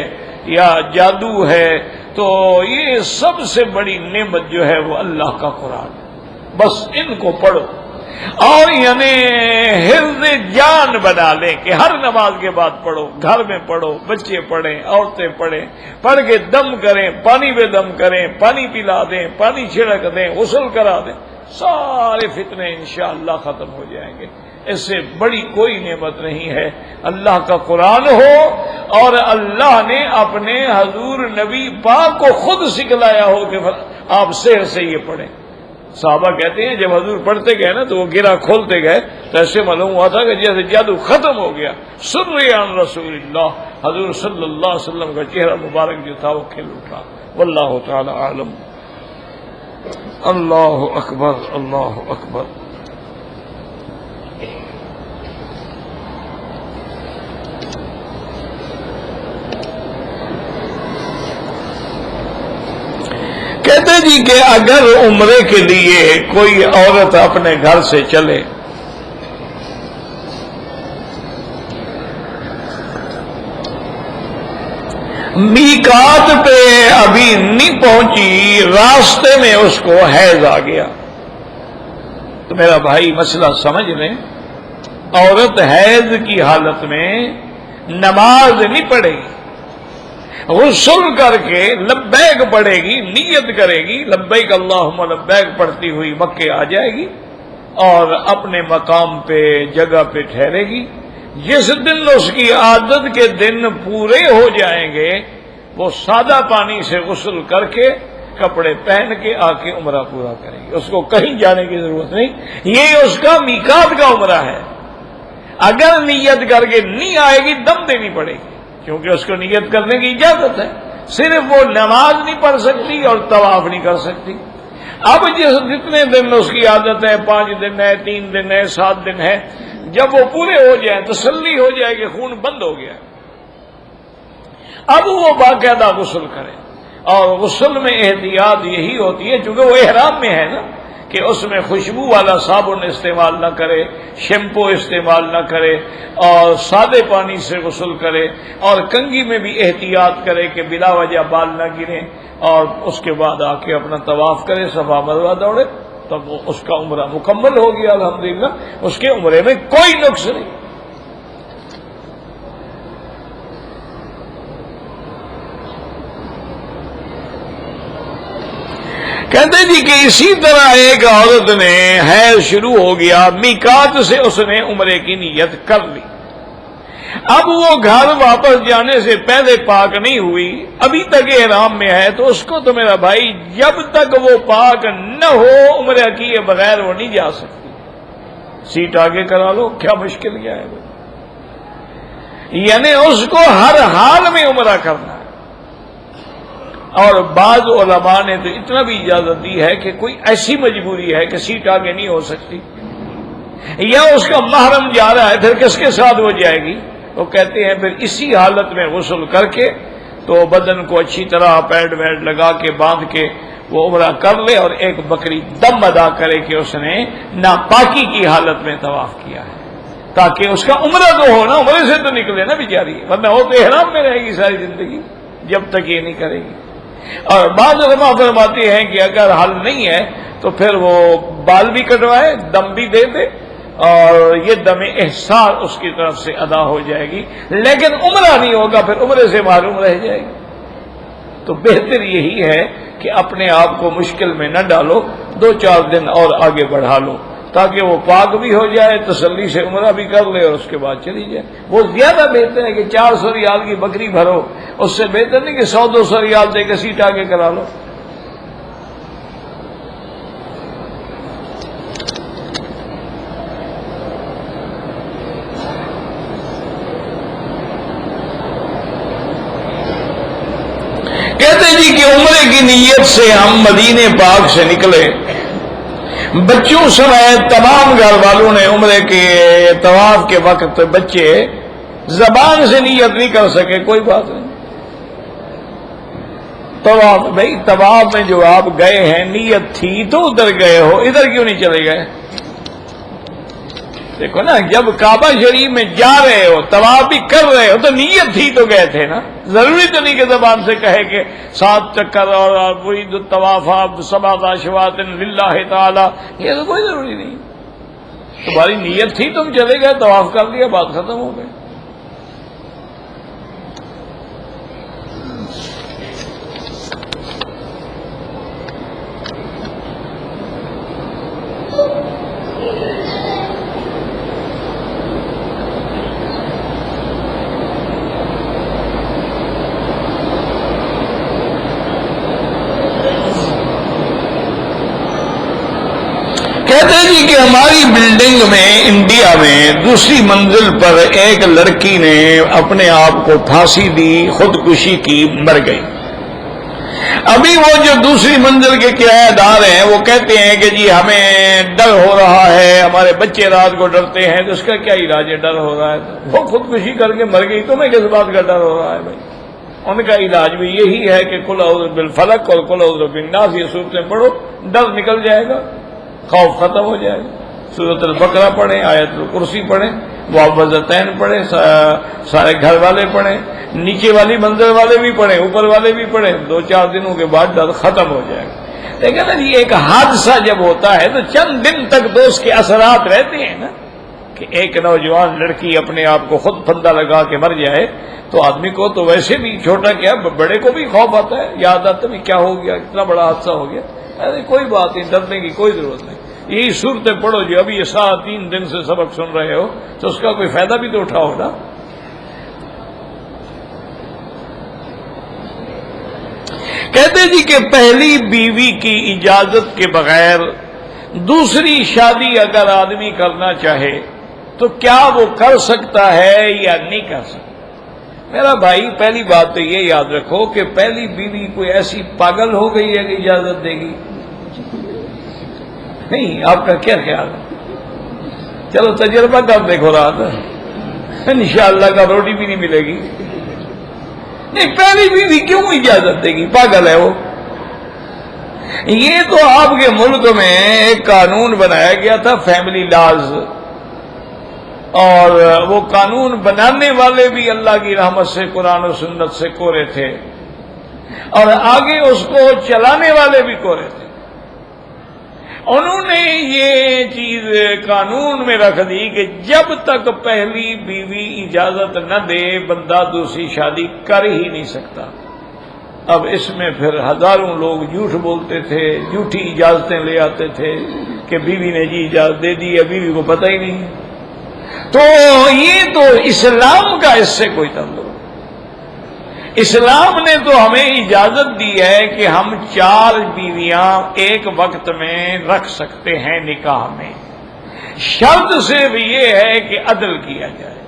یا جادو ہے، تو یہ سب سے بڑی نعمت جو ہے وہ اللہ کا قرآن ہے، بس ان کو پڑھو اور یعنی حفظ جان بنا لیں کہ ہر نماز کے بعد پڑھو، گھر میں پڑھو، بچے پڑھیں، عورتیں پڑھیں، پڑھ کے دم کریں، پانی پہ دم کریں، پانی پلا دیں، پانی چھڑک دیں، غسل کرا دیں، سارے فتنے انشاءاللہ ختم ہو جائیں گے۔ اس سے بڑی کوئی نعمت نہیں ہے اللہ کا قرآن ہو اور اللہ نے اپنے حضور نبی پاک کو خود سکھلایا ہو کہ آپ سحر سے یہ پڑھیں۔ صحابہ کہتے ہیں جب حضور پڑھتے گئے نا تو وہ گرہ کھولتے گئے تو ایسے معلوم ہوا تھا کہ جیسے جادو ختم ہو گیا۔ سری عن رسول اللہ، حضور صلی اللہ علیہ وسلم کا چہرہ مبارک جو تھا وہ کھل اٹھا۔ واللہ تعالی عالم۔ اللہ اکبر، اللہ اکبر۔ کہتے جی کہ اگر عمرے کے لیے کوئی عورت اپنے گھر سے چلے میقات پہ ابھی نہیں پہنچی، راستے میں اس کو حیض آ گیا، تو میرا بھائی مسئلہ سمجھ لیں، عورت حیض کی حالت میں نماز نہیں پڑھے گی، غسل کر کے لبیک پڑھے گی، نیت کرے گی، لبیک اللہم لبیک پڑھتی ہوئی مکے آ جائے گی اور اپنے مقام پہ جگہ پہ ٹھہرے گی۔ جس دن اس کی عادت کے دن پورے ہو جائیں گے وہ سادہ پانی سے غسل کر کے کپڑے پہن کے آ کے عمرہ پورا کرے گی، اس کو کہیں جانے کی ضرورت نہیں، یہ اس کا میقات کا عمرہ ہے۔ اگر نیت کر کے نہیں آئے گی دم دینی پڑے گی، کیونکہ اس کو نیت کرنے کی اجازت ہے، صرف وہ نماز نہیں پڑھ سکتی اور طواف نہیں کر سکتی۔ اب جتنے دن اس کی عادت ہے، 5 دن ہے، 3 دن ہے، 7 دن ہے، جب وہ پورے ہو جائیں تسلی ہو جائے کہ خون بند ہو گیا، اب وہ باقاعدہ غسل کرے، اور غسل میں احتیاط یہی ہوتی ہے چونکہ وہ احرام میں ہے نا کہ اس میں خوشبو والا صابن استعمال نہ کرے، شیمپو استعمال نہ کرے، اور سادے پانی سے غسل کرے، اور کنگھی میں بھی احتیاط کرے کہ بلا وجہ بال نہ گریں، اور اس کے بعد آ کے اپنا طواف کرے، صفا مروہ دوڑے، تب وہ اس کا عمرہ مکمل ہو گیا الحمدللہ، اس کے عمرے میں کوئی نقص نہیں۔ کہتے جی کہ اسی طرح ایک عورت نے حیض شروع ہو گیا، میقات سے اس نے عمرے کی نیت کر لی، اب وہ گھر واپس جانے سے پہلے پاک نہیں ہوئی، ابھی تک احرام میں ہے، تو اس کو تو میرا بھائی جب تک وہ پاک نہ ہو عمرہ کیے بغیر وہ نہیں جا سکتی۔ سیٹ آگے کرا لو، کیا مشکل کیا ہے، یعنی اس کو ہر حال میں عمرہ کرنا ہے۔ اور بعض علماء نے تو اتنا بھی اجازت دی ہے کہ کوئی ایسی مجبوری ہے کہ سیٹ آگے نہیں ہو سکتی، یا اس کا محرم جا رہا ہے، پھر کس کے ساتھ وہ جائے گی؟ وہ کہتے ہیں پھر اسی حالت میں غسل کر کے تو بدن کو اچھی طرح پیڈ ویڈ لگا کے باندھ کے وہ عمرہ کر لے، اور ایک بکری دم ادا کرے کہ اس نے ناپاکی کی حالت میں طواف کیا ہے، تاکہ اس کا عمرہ تو ہو نا، عمرے سے تو نکلے نا بیچاری، ورنہ وہ تو احرام میں رہے گی ساری زندگی جب تک یہ نہیں کرے گی۔ اور بعض علماء فرماتے ہیں کہ اگر حل نہیں ہے تو پھر وہ بال بھی کٹوائے، دم بھی دے دے، اور یہ دم احسان اس کی طرف سے ادا ہو جائے گی، لیکن عمرہ نہیں ہوگا، پھر عمرے سے معروم رہ جائے گی۔ تو بہتر یہی ہے کہ اپنے آپ کو مشکل میں نہ ڈالو، 2-4 دن اور آگے بڑھا لو تاکہ وہ پاک بھی ہو جائے، تسلی سے عمرہ بھی کر لے اور اس کے بعد چلی جائے۔ وہ زیادہ بہتر ہے کہ 400 ریال کی بکری بھرو، اس سے بہتر نہیں کہ 100-200 ریال دے کے سیٹ آگے کرا لو۔ کہتے جی کہ عمرے کی نیت سے ہم مدینے پاک سے نکلے، بچوں سمیت تمام گھر والوں نے عمرے کے طواف کے وقت بچے زبان سے نیت نہیں کر سکے، کوئی بات نہیں، طواف بھائی طواف میں جو آپ گئے ہیں نیت تھی تو ادھر گئے ہو، ادھر کیوں نہیں چلے گئے؟ دیکھو نا، جب کعبہ شریف میں جا رہے ہو، طواف بھی کر رہے ہو، تو نیت تھی تو گئے تھے نا۔ ضروری تو نہیں کہ زبان سے کہے کہ 7 چکر اور پوری طواف 7 اشواط للہ تعالی، یہ تو کوئی ضروری نہیں۔ تمہاری نیت تھی، تم چلے گئے، طواف کر لیا، بات ختم ہو گئی۔ کہتے جی کہ ہماری بلڈنگ میں انڈیا میں دوسری منزل پر ایک لڑکی نے اپنے آپ کو پھانسی دی، خودکشی کی، مر گئی۔ ابھی وہ جو دوسری منزل کے کرایہ دار ہیں وہ کہتے ہیں کہ جی ہمیں ڈر ہو رہا ہے، ہمارے بچے رات کو ڈرتے ہیں، تو اس کا کیا علاج ہے؟ ڈر ہو رہا ہے تو وہ خودکشی کر کے مر گئی، تمہیں کس بات کا ڈر ہو رہا ہے بھائی؟ ان کا علاج بھی یہی ہے کہ قل اعوذ بالفلق اور قل اعوذ بالناس، یہ صورتیں پڑھو، ڈر نکل جائے گا، خوف ختم ہو جائے گا۔ سورۃ البقرہ پڑھیں، آیت الکرسی پڑھیں، معوذتین پڑھیں، سارے گھر والے پڑھیں، نیچے والی منزل والے بھی پڑھیں، اوپر والے بھی پڑھیں، 2-4 دنوں کے بعد ڈر ختم ہو جائے گا۔ لیکن نا یہ ایک حادثہ جب ہوتا ہے تو چند دن تک تو اس کے اثرات رہتے ہیں نا، کہ ایک نوجوان لڑکی اپنے آپ کو خود پھندا لگا کے مر جائے تو آدمی کو تو ویسے بھی چھوٹا کیا بڑے کو بھی خوف آتا ہے، یاد آتا ہے کیا ہو گیا، اتنا بڑا حادثہ ہو گیا۔ ارے کوئی بات نہیں، ڈرنے کی کوئی ضرورت نہیں، یہی صورتیں پڑھو جو ابھی یہ 3 دن سے سبق سن رہے ہو، تو اس کا کوئی فائدہ بھی تو اٹھاؤ نا۔ کہتے جی کہ پہلی بیوی کی اجازت کے بغیر دوسری شادی اگر آدمی کرنا چاہے تو کیا وہ کر سکتا ہے یا نہیں کر سکتا؟ میرا بھائی پہلی بات تو یہ یاد رکھو کہ پہلی بیوی کوئی ایسی پاگل ہو گئی ہے کہ اجازت دے گی؟ نہیں، آپ کا کیا خیال ہے؟ چلو تجربہ کر دیکھو رات، انشاءاللہ کا روٹی بھی نہیں ملے گی۔ نہیں، پہلی بیوی کیوں اجازت دے گی؟ پاگل ہے وہ۔ یہ تو آپ کے ملک میں ایک قانون بنایا گیا تھا، فیملی لاز، اور وہ قانون بنانے والے بھی اللہ کی رحمت سے قرآن و سنت سے کورے تھے، اور آگے اس کو چلانے والے بھی کورے تھے۔ انہوں نے یہ چیز قانون میں رکھ دی کہ جب تک پہلی بیوی اجازت نہ دے بندہ دوسری شادی کر ہی نہیں سکتا۔ اب اس میں پھر ہزاروں لوگ جھوٹ بولتے تھے، جھوٹی اجازتیں لے آتے تھے کہ بیوی نے جی اجازت دے دی ہے، بیوی کو پتہ ہی نہیں۔ تو یہ تو اسلام کا اس سے کوئی تعلق نہیں۔ اسلام نے تو ہمیں اجازت دی ہے کہ ہم 4 بیویاں ایک وقت میں رکھ سکتے ہیں نکاح میں، شرط صرف یہ ہے کہ عدل کیا جائے۔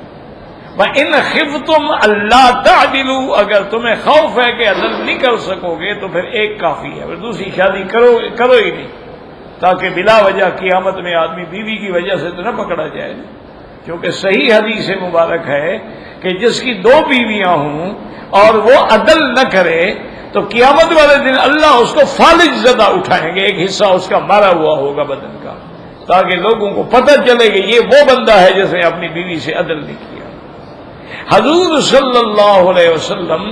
وَإِنْ خِفْتُمْ أَلَّا تَعْدِلُوا، اگر تمہیں خوف ہے کہ عدل نہیں کر سکو گے تو پھر ایک کافی ہے، پھر دوسری شادی کرو ہی نہیں، تاکہ بلا وجہ قیامت میں آدمی بیوی کی وجہ سے تو نہ پکڑا جائے نا۔ کیونکہ صحیح حدیث مبارک ہے کہ جس کی 2 بیویاں ہوں اور وہ عدل نہ کرے تو قیامت والے دن اللہ اس کو فالج زدہ اٹھائیں گے، ایک حصہ اس کا مارا ہوا ہوگا بدن کا، تاکہ لوگوں کو پتہ چلے کہ یہ وہ بندہ ہے جس نے اپنی بیوی سے عدل نہیں کیا۔ حضور صلی اللہ علیہ وسلم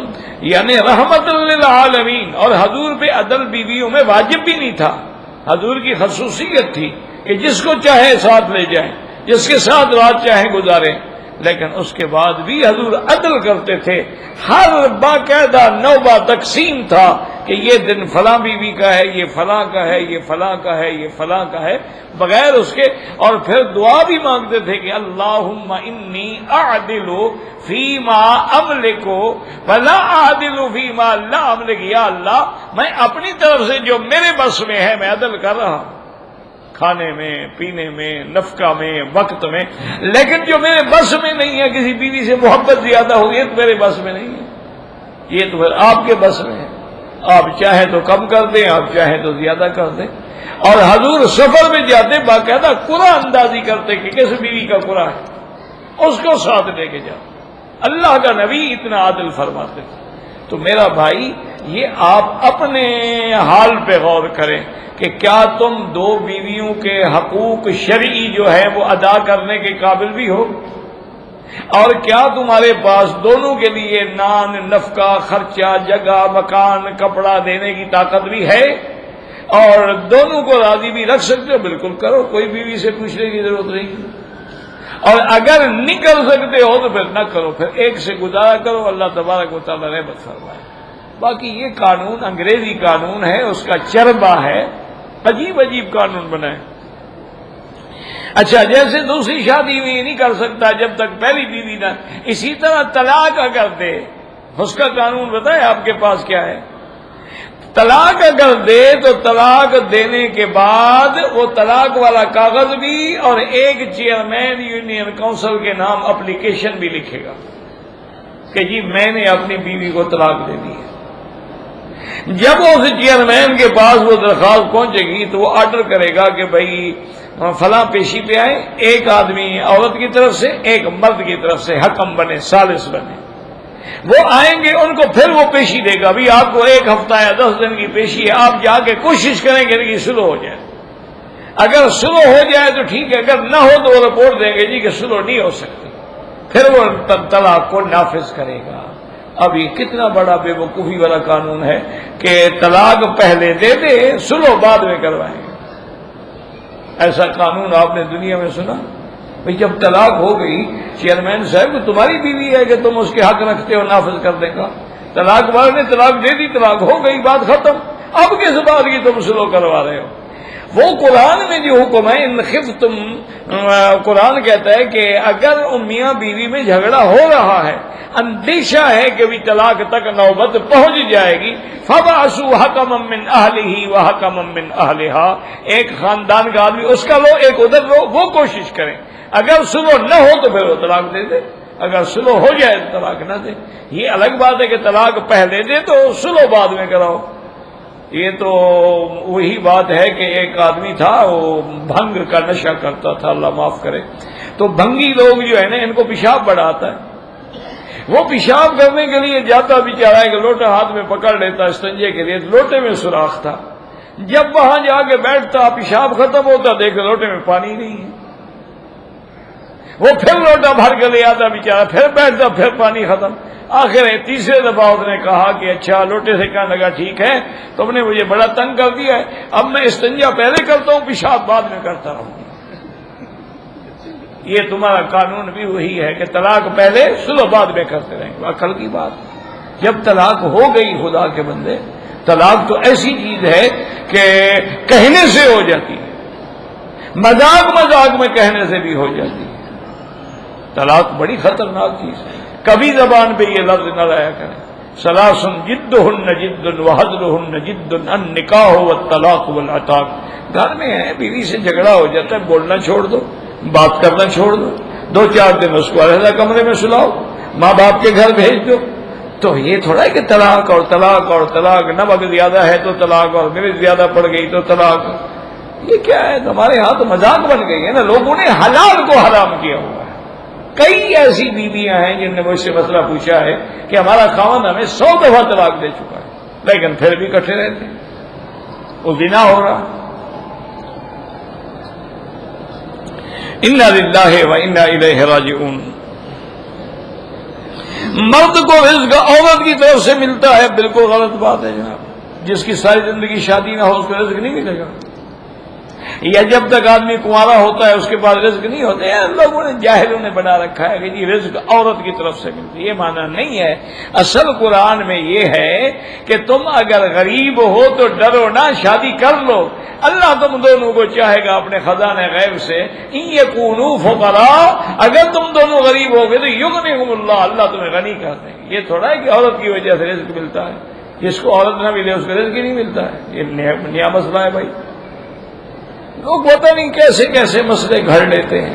یعنی رحمت للعالمین، اور حضور پہ عدل بیویوں میں واجب بھی نہیں تھا، حضور کی خصوصیت تھی کہ جس کو چاہے ساتھ لے جائیں، جس کے ساتھ رات چاہیں گزاریں، لیکن اس کے بعد بھی حضور عدل کرتے تھے، ہر باقاعدہ نوبہ تقسیم تھا کہ یہ دن فلاں بیوی کا ہے، یہ فلاں کا ہے، یہ فلاں کا ہے، یہ فلاں کا ہے، بغیر اس کے، اور پھر دعا بھی مانگتے تھے کہ اللہم انی اعدل فیما املک ولا اعدل فیما لا املک، یا اللہ میں اپنی طرف سے جو میرے بس میں ہے میں عدل کر رہا ہوں، کھانے میں، پینے میں، نفقہ میں، وقت میں، لیکن جو میرے بس میں نہیں ہے، کسی بیوی سے محبت زیادہ ہوگی یہ تو میرے بس میں نہیں ہے، یہ تو پھر آپ کے بس میں ہے، آپ چاہیں تو کم کر دیں، آپ چاہیں تو زیادہ کر دیں۔ اور حضور سفر میں جاتے باقاعدہ قرآن اندازی کرتے کہ کس بیوی کا قرآن ہے اس کو ساتھ لے کے جاؤ، اللہ کا نبی اتنا عادل فرماتے تھے۔ تو میرا بھائی یہ آپ اپنے حال پہ غور کریں کہ کیا تم دو بیویوں کے حقوق شرعی جو ہے وہ ادا کرنے کے قابل بھی ہو، اور کیا تمہارے پاس دونوں کے لیے نان، نفقہ، خرچہ، جگہ، مکان، کپڑا دینے کی طاقت بھی ہے، اور دونوں کو راضی بھی رکھ سکتے ہو؟ بالکل کرو، کوئی بیوی سے پوچھنے کی ضرورت نہیں، اور اگر نہیں کر سکتے ہو تو پھر نہ کرو، پھر ایک سے گزارا کرو، اللہ تبارک و تعالیٰ رحمت فرمائے۔ باقی یہ قانون انگریزی قانون ہے، اس کا چربا ہے، عجیب عجیب قانون بنائے۔ اچھا، جیسے دوسری شادی میں یہ نہیں کر سکتا جب تک پہلی بیوی نہ، اسی طرح طلاق اگر دے، اس کا قانون بتائیں آپ کے پاس کیا ہے؟ طلاق اگر دے تو طلاق دینے کے بعد وہ طلاق والا کاغذ بھی اور ایک چیئرمین یونین کونسل کے نام اپلیکیشن بھی لکھے گا کہ جی میں نے اپنی بیوی کو طلاق دے دی ہے۔ جب اس چیئرمین کے پاس وہ درخواست پہنچے گی تو وہ آرڈر کرے گا کہ بھائی فلاں پیشی پہ آئے، ایک آدمی عورت کی طرف سے، ایک مرد کی طرف سے حکم بنے، ثالث بنے، وہ آئیں گے، ان کو پھر وہ پیشی دے گا، بھی آپ کو 1 ہفتہ یا 10 دن کی پیشی ہے، آپ جا کے کوشش کریں گے کہ سلو ہو جائے، اگر سلو ہو جائے تو ٹھیک ہے، اگر نہ ہو تو وہ رپورٹ دیں گے جی کہ سلو نہیں ہو سکتی، پھر وہ طلاق کو نافذ کرے گا۔ اب یہ کتنا بڑا بے وقوفی والا قانون ہے کہ طلاق پہلے دے دے، سلو بعد میں کروائیں گے۔ ایسا قانون آپ نے دنیا میں سنا؟ بھئی جب طلاق ہو گئی، چیئرمین صاحب تمہاری بیوی ہے کہ تم اس کے حق رکھتے ہو، نافذ کر دے گا، طلاق والے نے طلاق دے دی، طلاق ہو گئی، بات ختم، اب کس بات کی تم سلو کروا رہے ہو؟ وہ قرآن میں جو حکم ہے ان خفتم، قرآن کہتا ہے کہ اگر میاں بیوی میں جھگڑا ہو رہا ہے، اندیشہ ہے کہ بھی طلاق تک نوبت پہنچ جائے گی، فَبَعَثُوا حَكَمًا مِّنْ أَهْلِهِ وَحَكَمًا مِّنْ أَهْلِهَا، ایک خاندان کا آدمی اس کا لو، ایک ادھر لو، وہ کوشش کریں، اگر سلو نہ ہو تو پھر وہ طلاق دے دے، اگر سلو ہو جائے تو طلاق نہ دے۔ یہ الگ بات ہے کہ طلاق پہلے دے تو سلو بعد میں کراؤ۔ یہ تو وہی بات ہے کہ ایک آدمی تھا، وہ بھنگ کا نشہ کرتا تھا، اللہ معاف کرے، تو بھنگی لوگ جو ہے نا ان کو پیشاب بڑا آتا ہے، وہ پیشاب کرنے کے لیے جاتا بیچارہ ہے کہ لوٹا ہاتھ میں پکڑ لیتا استنجے کے لیے، لوٹے میں سوراخ تھا، جب وہاں جا کے بیٹھتا پیشاب ختم ہوتا، دیکھے لوٹے میں پانی نہیں ہے، وہ پھر لوٹا بھر کے لے آتا بیچارہ، پھر بیٹھتا، پھر پانی ختم، آخر تیسرے دفعہ اس نے کہا کہ اچھا، لوٹے سے کہنے لگا ٹھیک ہے، تم نے مجھے بڑا تنگ کر دیا ہے، اب میں استنجا پہلے کرتا ہوں، پیشاب بعد میں کرتا رہوں۔ یہ تمہارا قانون بھی وہی ہے کہ طلاق پہلے سلو بعد میں کرتے رہیں گے۔ عقل کی بات، جب طلاق ہو گئی خدا کے بندے، طلاق تو ایسی چیز ہے کہ کہنے سے ہو جاتی ہے، مذاق مذاق میں کہنے سے بھی ہو جاتی ہے۔ طلاق بڑی خطرناک چیز ہے، کبھی زبان پہ یہ لفظ نہ لایا کریں۔ ثلاث جدہن جد وحدرہن جد النکاح والطلاق والعتاق۔ گھر میں ہے، بیوی سے جھگڑا ہو جاتا ہے، بولنا چھوڑ دو، بات کرنا چھوڑ دو، 2-4 دن اس کو علیحدہ کمرے میں سلاؤ، ماں باپ کے گھر بھیج دو۔ تو یہ تھوڑا ہے کہ طلاق اور طلاق اور طلاق، نمک زیادہ ہے تو طلاق، اور مرچ زیادہ پڑ گئی تو طلاق، یہ کیا ہے؟ ہمارے ہاں تو مذاق بن گئی ہے نا، لوگوں نے حلال کو حرام کیا ہوا ہے۔ کئی ایسی بیویاں ہیں جن نے مجھ سے مسئلہ پوچھا ہے کہ ہمارا خاوند ہمیں 100 دفعہ طلاق دے چکا ہے، لیکن پھر بھی اکٹھے رہتے ہیں، وہ زنا ہو رہا۔ انا للہ و انا الیہ راجعون۔ مرد کو رزق عورت کی طرف سے ملتا ہے، بالکل غلط بات ہے جناب۔ جس کی ساری زندگی شادی نہ ہو اس کو رزق نہیں ملے گا۔ یا جب تک آدمی کنوارا ہوتا ہے اس کے پاس رزق نہیں ہوتا ہے. لوگوں نے جاہلوں نے بنا رکھا ہے کہ جی رزق عورت کی طرف سے ملتی ہے. یہ معنی نہیں ہے. اصل قرآن میں یہ ہے کہ تم اگر غریب ہو تو ڈرو نہ، شادی کر لو. اللہ تم دونوں کو چاہے گا اپنے خزانے غیب سے. ان یکونوا فقراء، اگر تم دونوں غریب ہو گے تو یغنیہم اللہ، اللہ تمہیں غنی کر دیں گے. یہ تھوڑا ہے کہ عورت کی وجہ سے رزق ملتا ہے. جس کو عورت نہ ملے اس کو رزق ہی نہیں ملتا ہے. یہ نیا مسئلہ ہے بھائی. لوگ پتہ نہیں کیسے کیسے مسئلے گھڑ لیتے ہیں.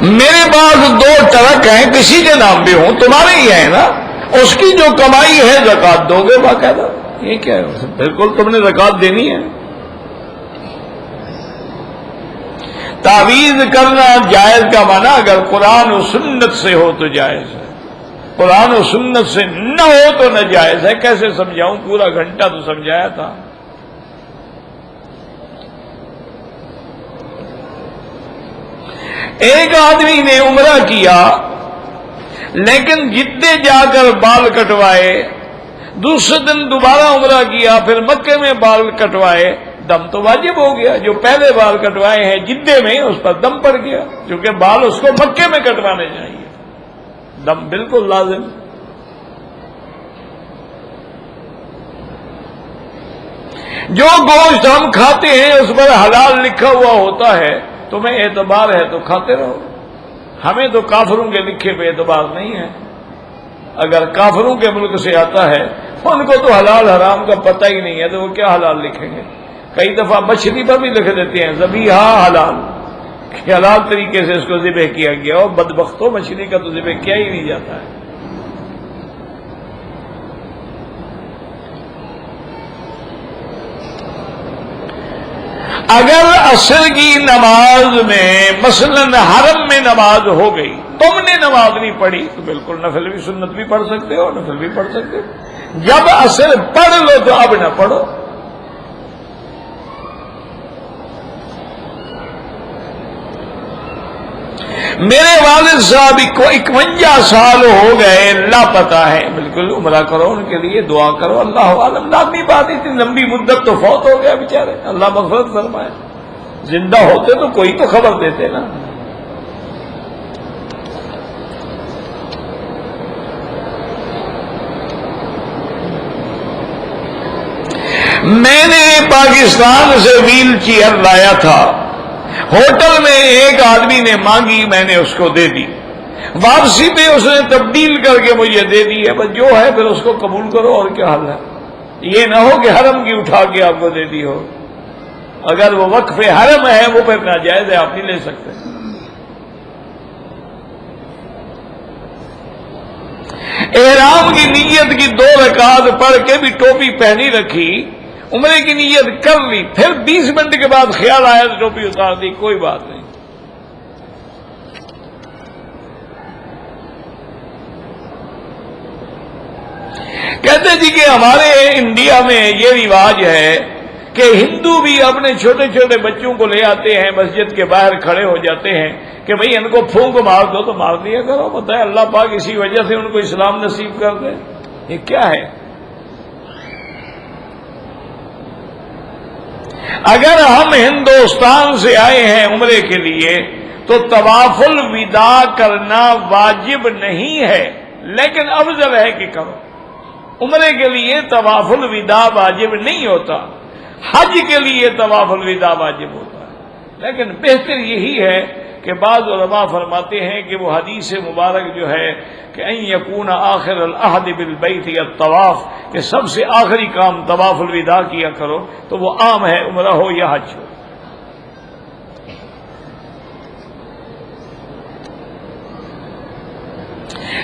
میرے پاس 2 ٹرک ہیں، کسی کے نام بھی ہوں، تمہارے ہی ہیں نا، اس کی جو کمائی ہے زکات دو گے باقاعدہ. یہ کیا ہے؟ بالکل تم نے زکات دینی ہے. تعویذ کرنا جائز کا معنی اگر قرآن و سنت سے ہو تو جائز ہے، قرآن و سنت سے نہ ہو تو نہ جائز ہے. کیسے سمجھاؤں؟ پورا گھنٹہ تو سمجھایا تھا. ایک آدمی نے عمرہ کیا لیکن جدے جا کر بال کٹوائے، دوسرے دن دوبارہ عمرہ کیا، پھر مکے میں بال کٹوائے. دم تو واجب ہو گیا. جو پہلے بال کٹوائے ہیں جدے میں اس پر دم پڑ گیا، کیونکہ بال اس کو مکے میں کٹوانے چاہیے. دم بالکل لازم. جو گوشت ہم کھاتے ہیں اس پر حلال لکھا ہوا ہوتا ہے، تمہیں اعتبار ہے تو کھاتے رہو. ہمیں تو کافروں کے لکھے پہ اعتبار نہیں ہے. اگر کافروں کے ملک سے آتا ہے ان کو تو حلال حرام کا پتہ ہی نہیں ہے، تو وہ کیا حلال لکھیں گے؟ کئی دفعہ مچھلی پر بھی لکھ دیتے ہیں ذبیحہ حلال، کہ حلال طریقے سے اس کو ذبح کیا گیا. اور بدبختوں مچھلی کا تو ذبح کیا ہی نہیں جاتا ہے. اگر عصر کی نماز میں مثلاً حرم میں نماز ہو گئی، تم نے نماز نہیں پڑھی تو بالکل نفل بھی سنت بھی پڑھ سکتے ہو، نفل بھی پڑھ سکتے ہو. جب عصر پڑھ لو تو اب نہ پڑھو. میرے والد صاحب 51 سال ہو گئے لاپتہ ہیں. بالکل عمرہ کرو، ان کے لیے دعا کرو. اللہ عالم لازمی بات، اتنی لمبی مدت تو فوت ہو گیا بیچارے، اللہ مغفرت فرمائے. زندہ ہوتے تو کوئی تو خبر دیتے نا. میں نے پاکستان سے ویل چیئر لایا تھا. ہوٹل میں ایک آدمی نے مانگی، میں نے اس کو دے دی. واپسی پہ اس نے تبدیل کر کے مجھے دے دی ہے. بس جو ہے پھر اس کو قبول کرو، اور کیا حل ہے. یہ نہ ہو کہ حرم کی اٹھا کے آپ کو دے دی ہو. اگر وہ وقف حرم ہے وہ پھر ناجائز ہے، آپ نہیں لے سکتے. احرام کی نیت کی 2 رکعت پڑھ کے بھی ٹوپی پہنی رکھی، عمرے کی نیت کر لی، پھر 20 منٹ کے بعد خیال آیا تو ٹوپی اتار دی، کوئی بات نہیں. کہتے جی کہ ہمارے انڈیا میں یہ رواج ہے کہ ہندو بھی اپنے چھوٹے چھوٹے بچوں کو لے آتے ہیں، مسجد کے باہر کھڑے ہو جاتے ہیں کہ بھئی ان کو پھونک مار دو، تو مار دیا کرو. بتائے اللہ پاک اسی وجہ سے ان کو اسلام نصیب کر دے. یہ کیا ہے؟ اگر ہم ہندوستان سے آئے ہیں عمرے کے لیے تو طواف الوداع کرنا واجب نہیں ہے، لیکن افضل ہے کہ کرو. عمرے کے لیے طواف الوداع واجب نہیں ہوتا، حج کے لیے طواف الوداع واجب ہوتا ہے. لیکن بہتر یہی ہے کہ بعض علماء فرماتے ہیں کہ وہ حدیث مبارک جو ہے کہ ان یکون آخر العہد بالبیت الطواف، کہ سب سے آخری کام طواف الوداع کیا کرو، تو وہ عام ہے عمرہ ہو یا حج ہو.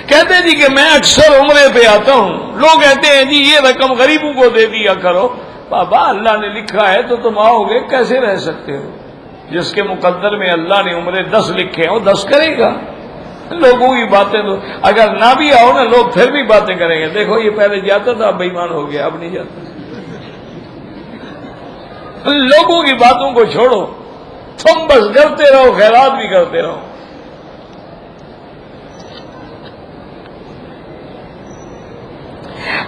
کہتے جی کہ میں اکثر عمرے پہ آتا ہوں، لوگ کہتے ہیں جی یہ رقم غریبوں کو دے دیا کرو. بابا اللہ نے لکھا ہے تو تم آؤ گے، کیسے رہ سکتے ہو؟ جس کے مقدر میں اللہ نے عمرے 10 لکھے ہیں وہ 10 کرے گا. لوگوں کی باتیں تو اگر نہ بھی آؤ نا، لوگ پھر بھی باتیں کریں گے. دیکھو یہ پہلے جاتا تھا اب بے ایمان ہو گیا، اب نہیں جاتا. لوگوں کی باتوں کو چھوڑو، تم بس کرتے رہو، خیرات بھی کرتے رہو.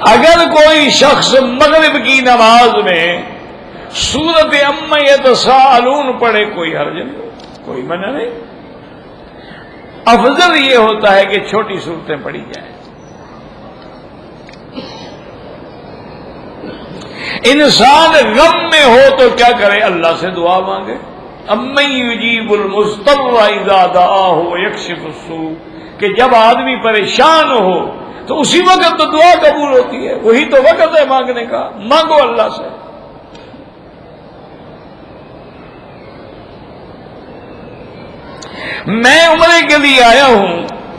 اگر کوئی شخص مغرب کی نماز میں سورت عما یتساءلون پڑھے کوئی حرج نہیں، کوئی منع نہیں، افضل یہ ہوتا ہے کہ چھوٹی صورتیں پڑھی جائیں۔ انسان غم میں ہو تو کیا کرے؟ اللہ سے دعا مانگے، امن یجیب المضطر اذا دعاہ ویکشف السوء، کہ جب آدمی پریشان ہو تو اسی وقت تو دعا قبول ہوتی ہے، وہی تو وقت ہے مانگنے کا، مانگو اللہ سے۔ میں عمرے کے لیے آیا ہوں،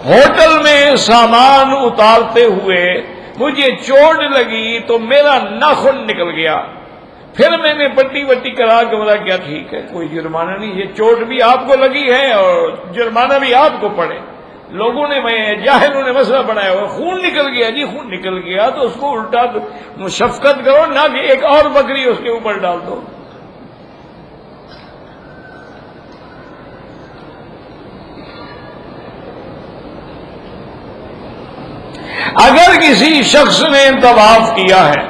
ہوٹل میں سامان اتارتے ہوئے مجھے چوٹ لگی تو میرا ناخن نکل گیا، پھر میں نے پٹی وٹی کرا کے بولا کیا ٹھیک ہے، کوئی جرمانہ نہیں، یہ چوٹ بھی آپ کو لگی ہے اور جرمانہ بھی آپ کو پڑے۔ لوگوں نے، میں جاہلوں نے مسئلہ بنایا ہوا، خون نکل گیا، جی خون نکل گیا تو اس کو الٹا شفقت کرو، نہ کہ ایک اور بکری اس کے اوپر ڈال دو۔ اگر کسی شخص نے طواف کیا ہے،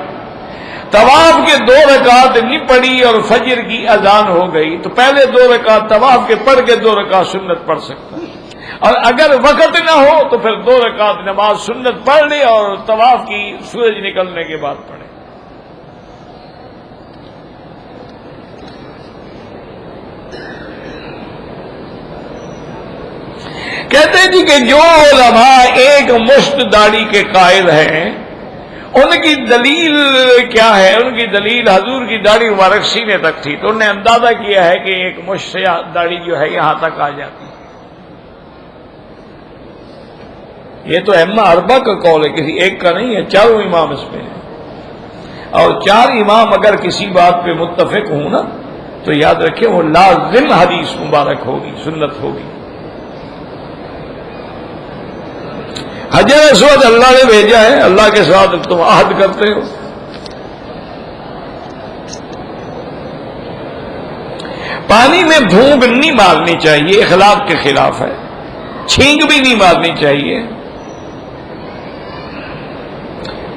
طواف کے 2 رکعت نہیں پڑھی اور فجر کی اذان ہو گئی تو پہلے 2 رکعت طواف کے پڑھ کے 2 رکعت سنت پڑھ سکتا ہے، اور اگر وقت نہ ہو تو پھر 2 رکعت نماز سنت پڑھ لے اور طواف کی سورج نکلنے کے بعد پڑھے۔ کہتے ہیں جی کہ جو علماء ایک مشت داڑھی کے قائل ہیں ان کی دلیل کیا ہے؟ ان کی دلیل حضور کی داڑھی مبارک سینے تک تھی، تو انہوں نے اندازہ کیا ہے کہ ایک مشت سے داڑھی جو ہے یہاں تک آ جاتی۔ یہ تو ائمہ اربعہ کا قول ہے، کسی ایک کا نہیں ہے، چاروں امام اس میں ہیں، اور 4 امام اگر کسی بات پہ متفق ہوں نا تو یاد رکھیں وہ لازم حدیث مبارک ہوگی، سنت ہوگی۔ حجر اسود اللہ نے بھیجا ہے، اللہ کے ساتھ تم عہد کرتے ہو۔ پانی میں پھونک نہیں مارنی چاہیے، اخلاق کے خلاف ہے، چھینک بھی نہیں مارنی چاہیے۔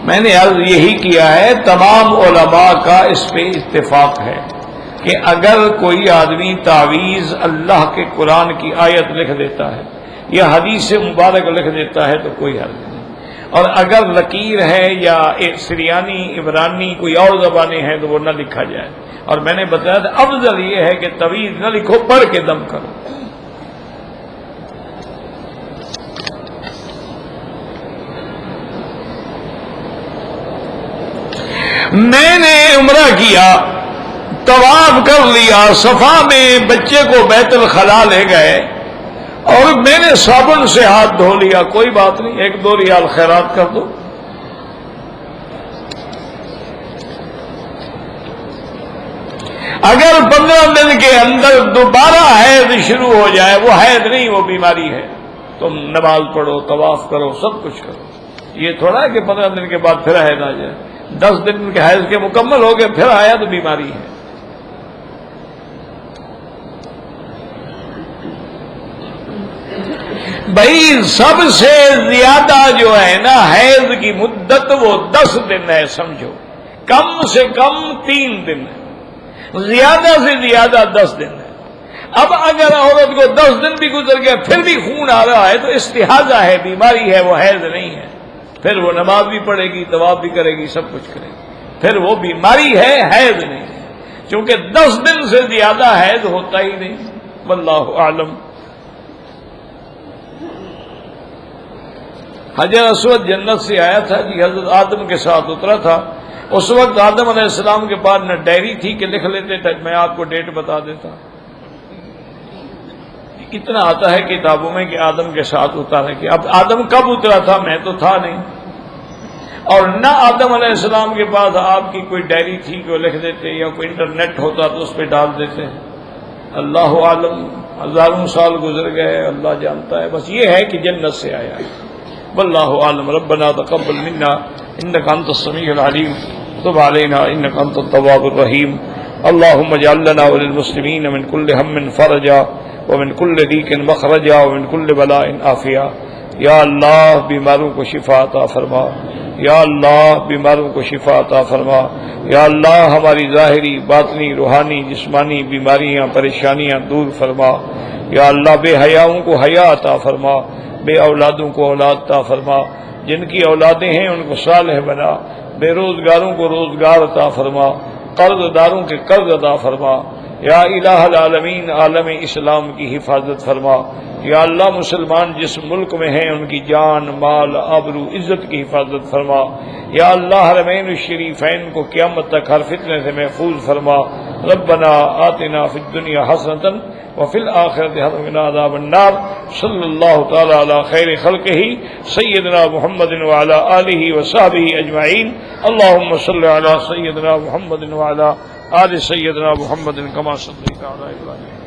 میں نے عرض یہی کیا ہے، تمام علماء کا اس پہ اتفاق ہے کہ اگر کوئی آدمی تعویذ اللہ کے قرآن کی آیت لکھ دیتا ہے یا حدیث مبارک لکھ دیتا ہے تو کوئی حرج نہیں، اور اگر لکیر ہے یا سریانی، عبرانی، کوئی اور زبانیں ہیں تو وہ نہ لکھا جائے، اور میں نے بتایا تھا افضل یہ ہے کہ تعویذ نہ لکھو، پڑھ کے دم کرو۔ میں نے عمرہ کیا، طواف کر لیا، صفا میں بچے کو بیت الخلا لے گئے اور میں نے صابن سے ہاتھ دھو لیا، کوئی بات نہیں، 1-2 ریال خیرات کر دو۔ اگر 15 دن کے اندر دوبارہ حیض شروع ہو جائے، وہ حیض نہیں، وہ بیماری ہے، تم نماز پڑھو، طواف کرو، سب کچھ کرو۔ یہ تھوڑا ہے کہ 15 دن کے بعد پھر حیض آ جائے، 10 دن کے حیض کے مکمل ہو گئے پھر آیا تو بیماری ہے۔ بھائی سب سے زیادہ جو ہے نا حیض کی مدت وہ 10 دن ہے، سمجھو، کم سے کم 3 دن ہے، زیادہ سے زیادہ 10 دن ہے۔ اب اگر عورت کو 10 دن بھی گزر گیا پھر بھی خون آ رہا ہے تو استحاضہ ہے، بیماری ہے، وہ حیض نہیں ہے، پھر وہ نماز بھی پڑھے گی، طواف بھی کرے گی، سب کچھ کرے گی، پھر وہ بیماری ہے، حیض نہیں ہے، کیونکہ 10 دن سے زیادہ حیض ہوتا ہی نہیں۔ واللہ اعلم۔ حجر اسود جنت سے آیا تھا جی، حضرت آدم کے ساتھ اترا تھا، اس وقت آدم علیہ السلام کے پاس نہ ڈائری تھی کہ لکھ لیتے تھے، میں آپ کو ڈیٹ بتا دیتا۔ اتنا آتا ہے کتابوں میں کہ آدم کے ساتھ اتارا کہ اب آدم کب اترا تھا، میں تو تھا نہیں، اور نہ آدم علیہ السلام کے پاس آپ کی کوئی ڈائری تھی کہ وہ لکھ دیتے، یا کوئی انٹرنیٹ ہوتا تو اس پہ ڈال دیتے۔ اللہ عالم، ہزاروں سال گزر گئے، اللہ جانتا ہے، بس یہ ہے کہ جنت سے آیا ہے۔ واللہ عالم۔ ربنا تقبل منا انك انت السميع العليم تب علينا انك انت التواب الرحيم اللهم اجعل لنا وللمسلمين من كل هم فرجا ومن كل ضيق مخرجا ومن كل بلاء عافيا۔ یا اللہ بیماروں کو شفا عطا فرما، یا اللہ بیماروں کو شفا عطا فرما، یا اللہ ہماری ظاہری باطنی روحانی جسمانی بیماریاں پریشانیاں دور فرما، یا اللہ بے حیاؤں کو حیا عطا فرما، بے اولادوں کو اولاد عطا فرما، جن کی اولادیں ہیں ان کو صالح بنا، بے روزگاروں کو روزگار عطا فرما، قرض داروں کے قرض عطا فرما، یا الہ العالمین عالم اسلام کی حفاظت فرما، یا اللہ مسلمان جس ملک میں ہیں ان کی جان مال آبرو عزت کی حفاظت فرما، یا اللہ حرمین الشریفین کو قیامت تک ہر فتنے سے محفوظ فرما، ربنا آتنا فی الدنیا حسنۃ وفی الآخرۃ حسنۃ وقنا عذاب النار، صلی اللہ تعالی علی خیر خلقہ سیدنا محمد وعلی آلہ وصحبہ اجمعین، اللہم صل علی سیدنا محمد وعلی آل سیدنا محمد کما صلیت علی ابراہیم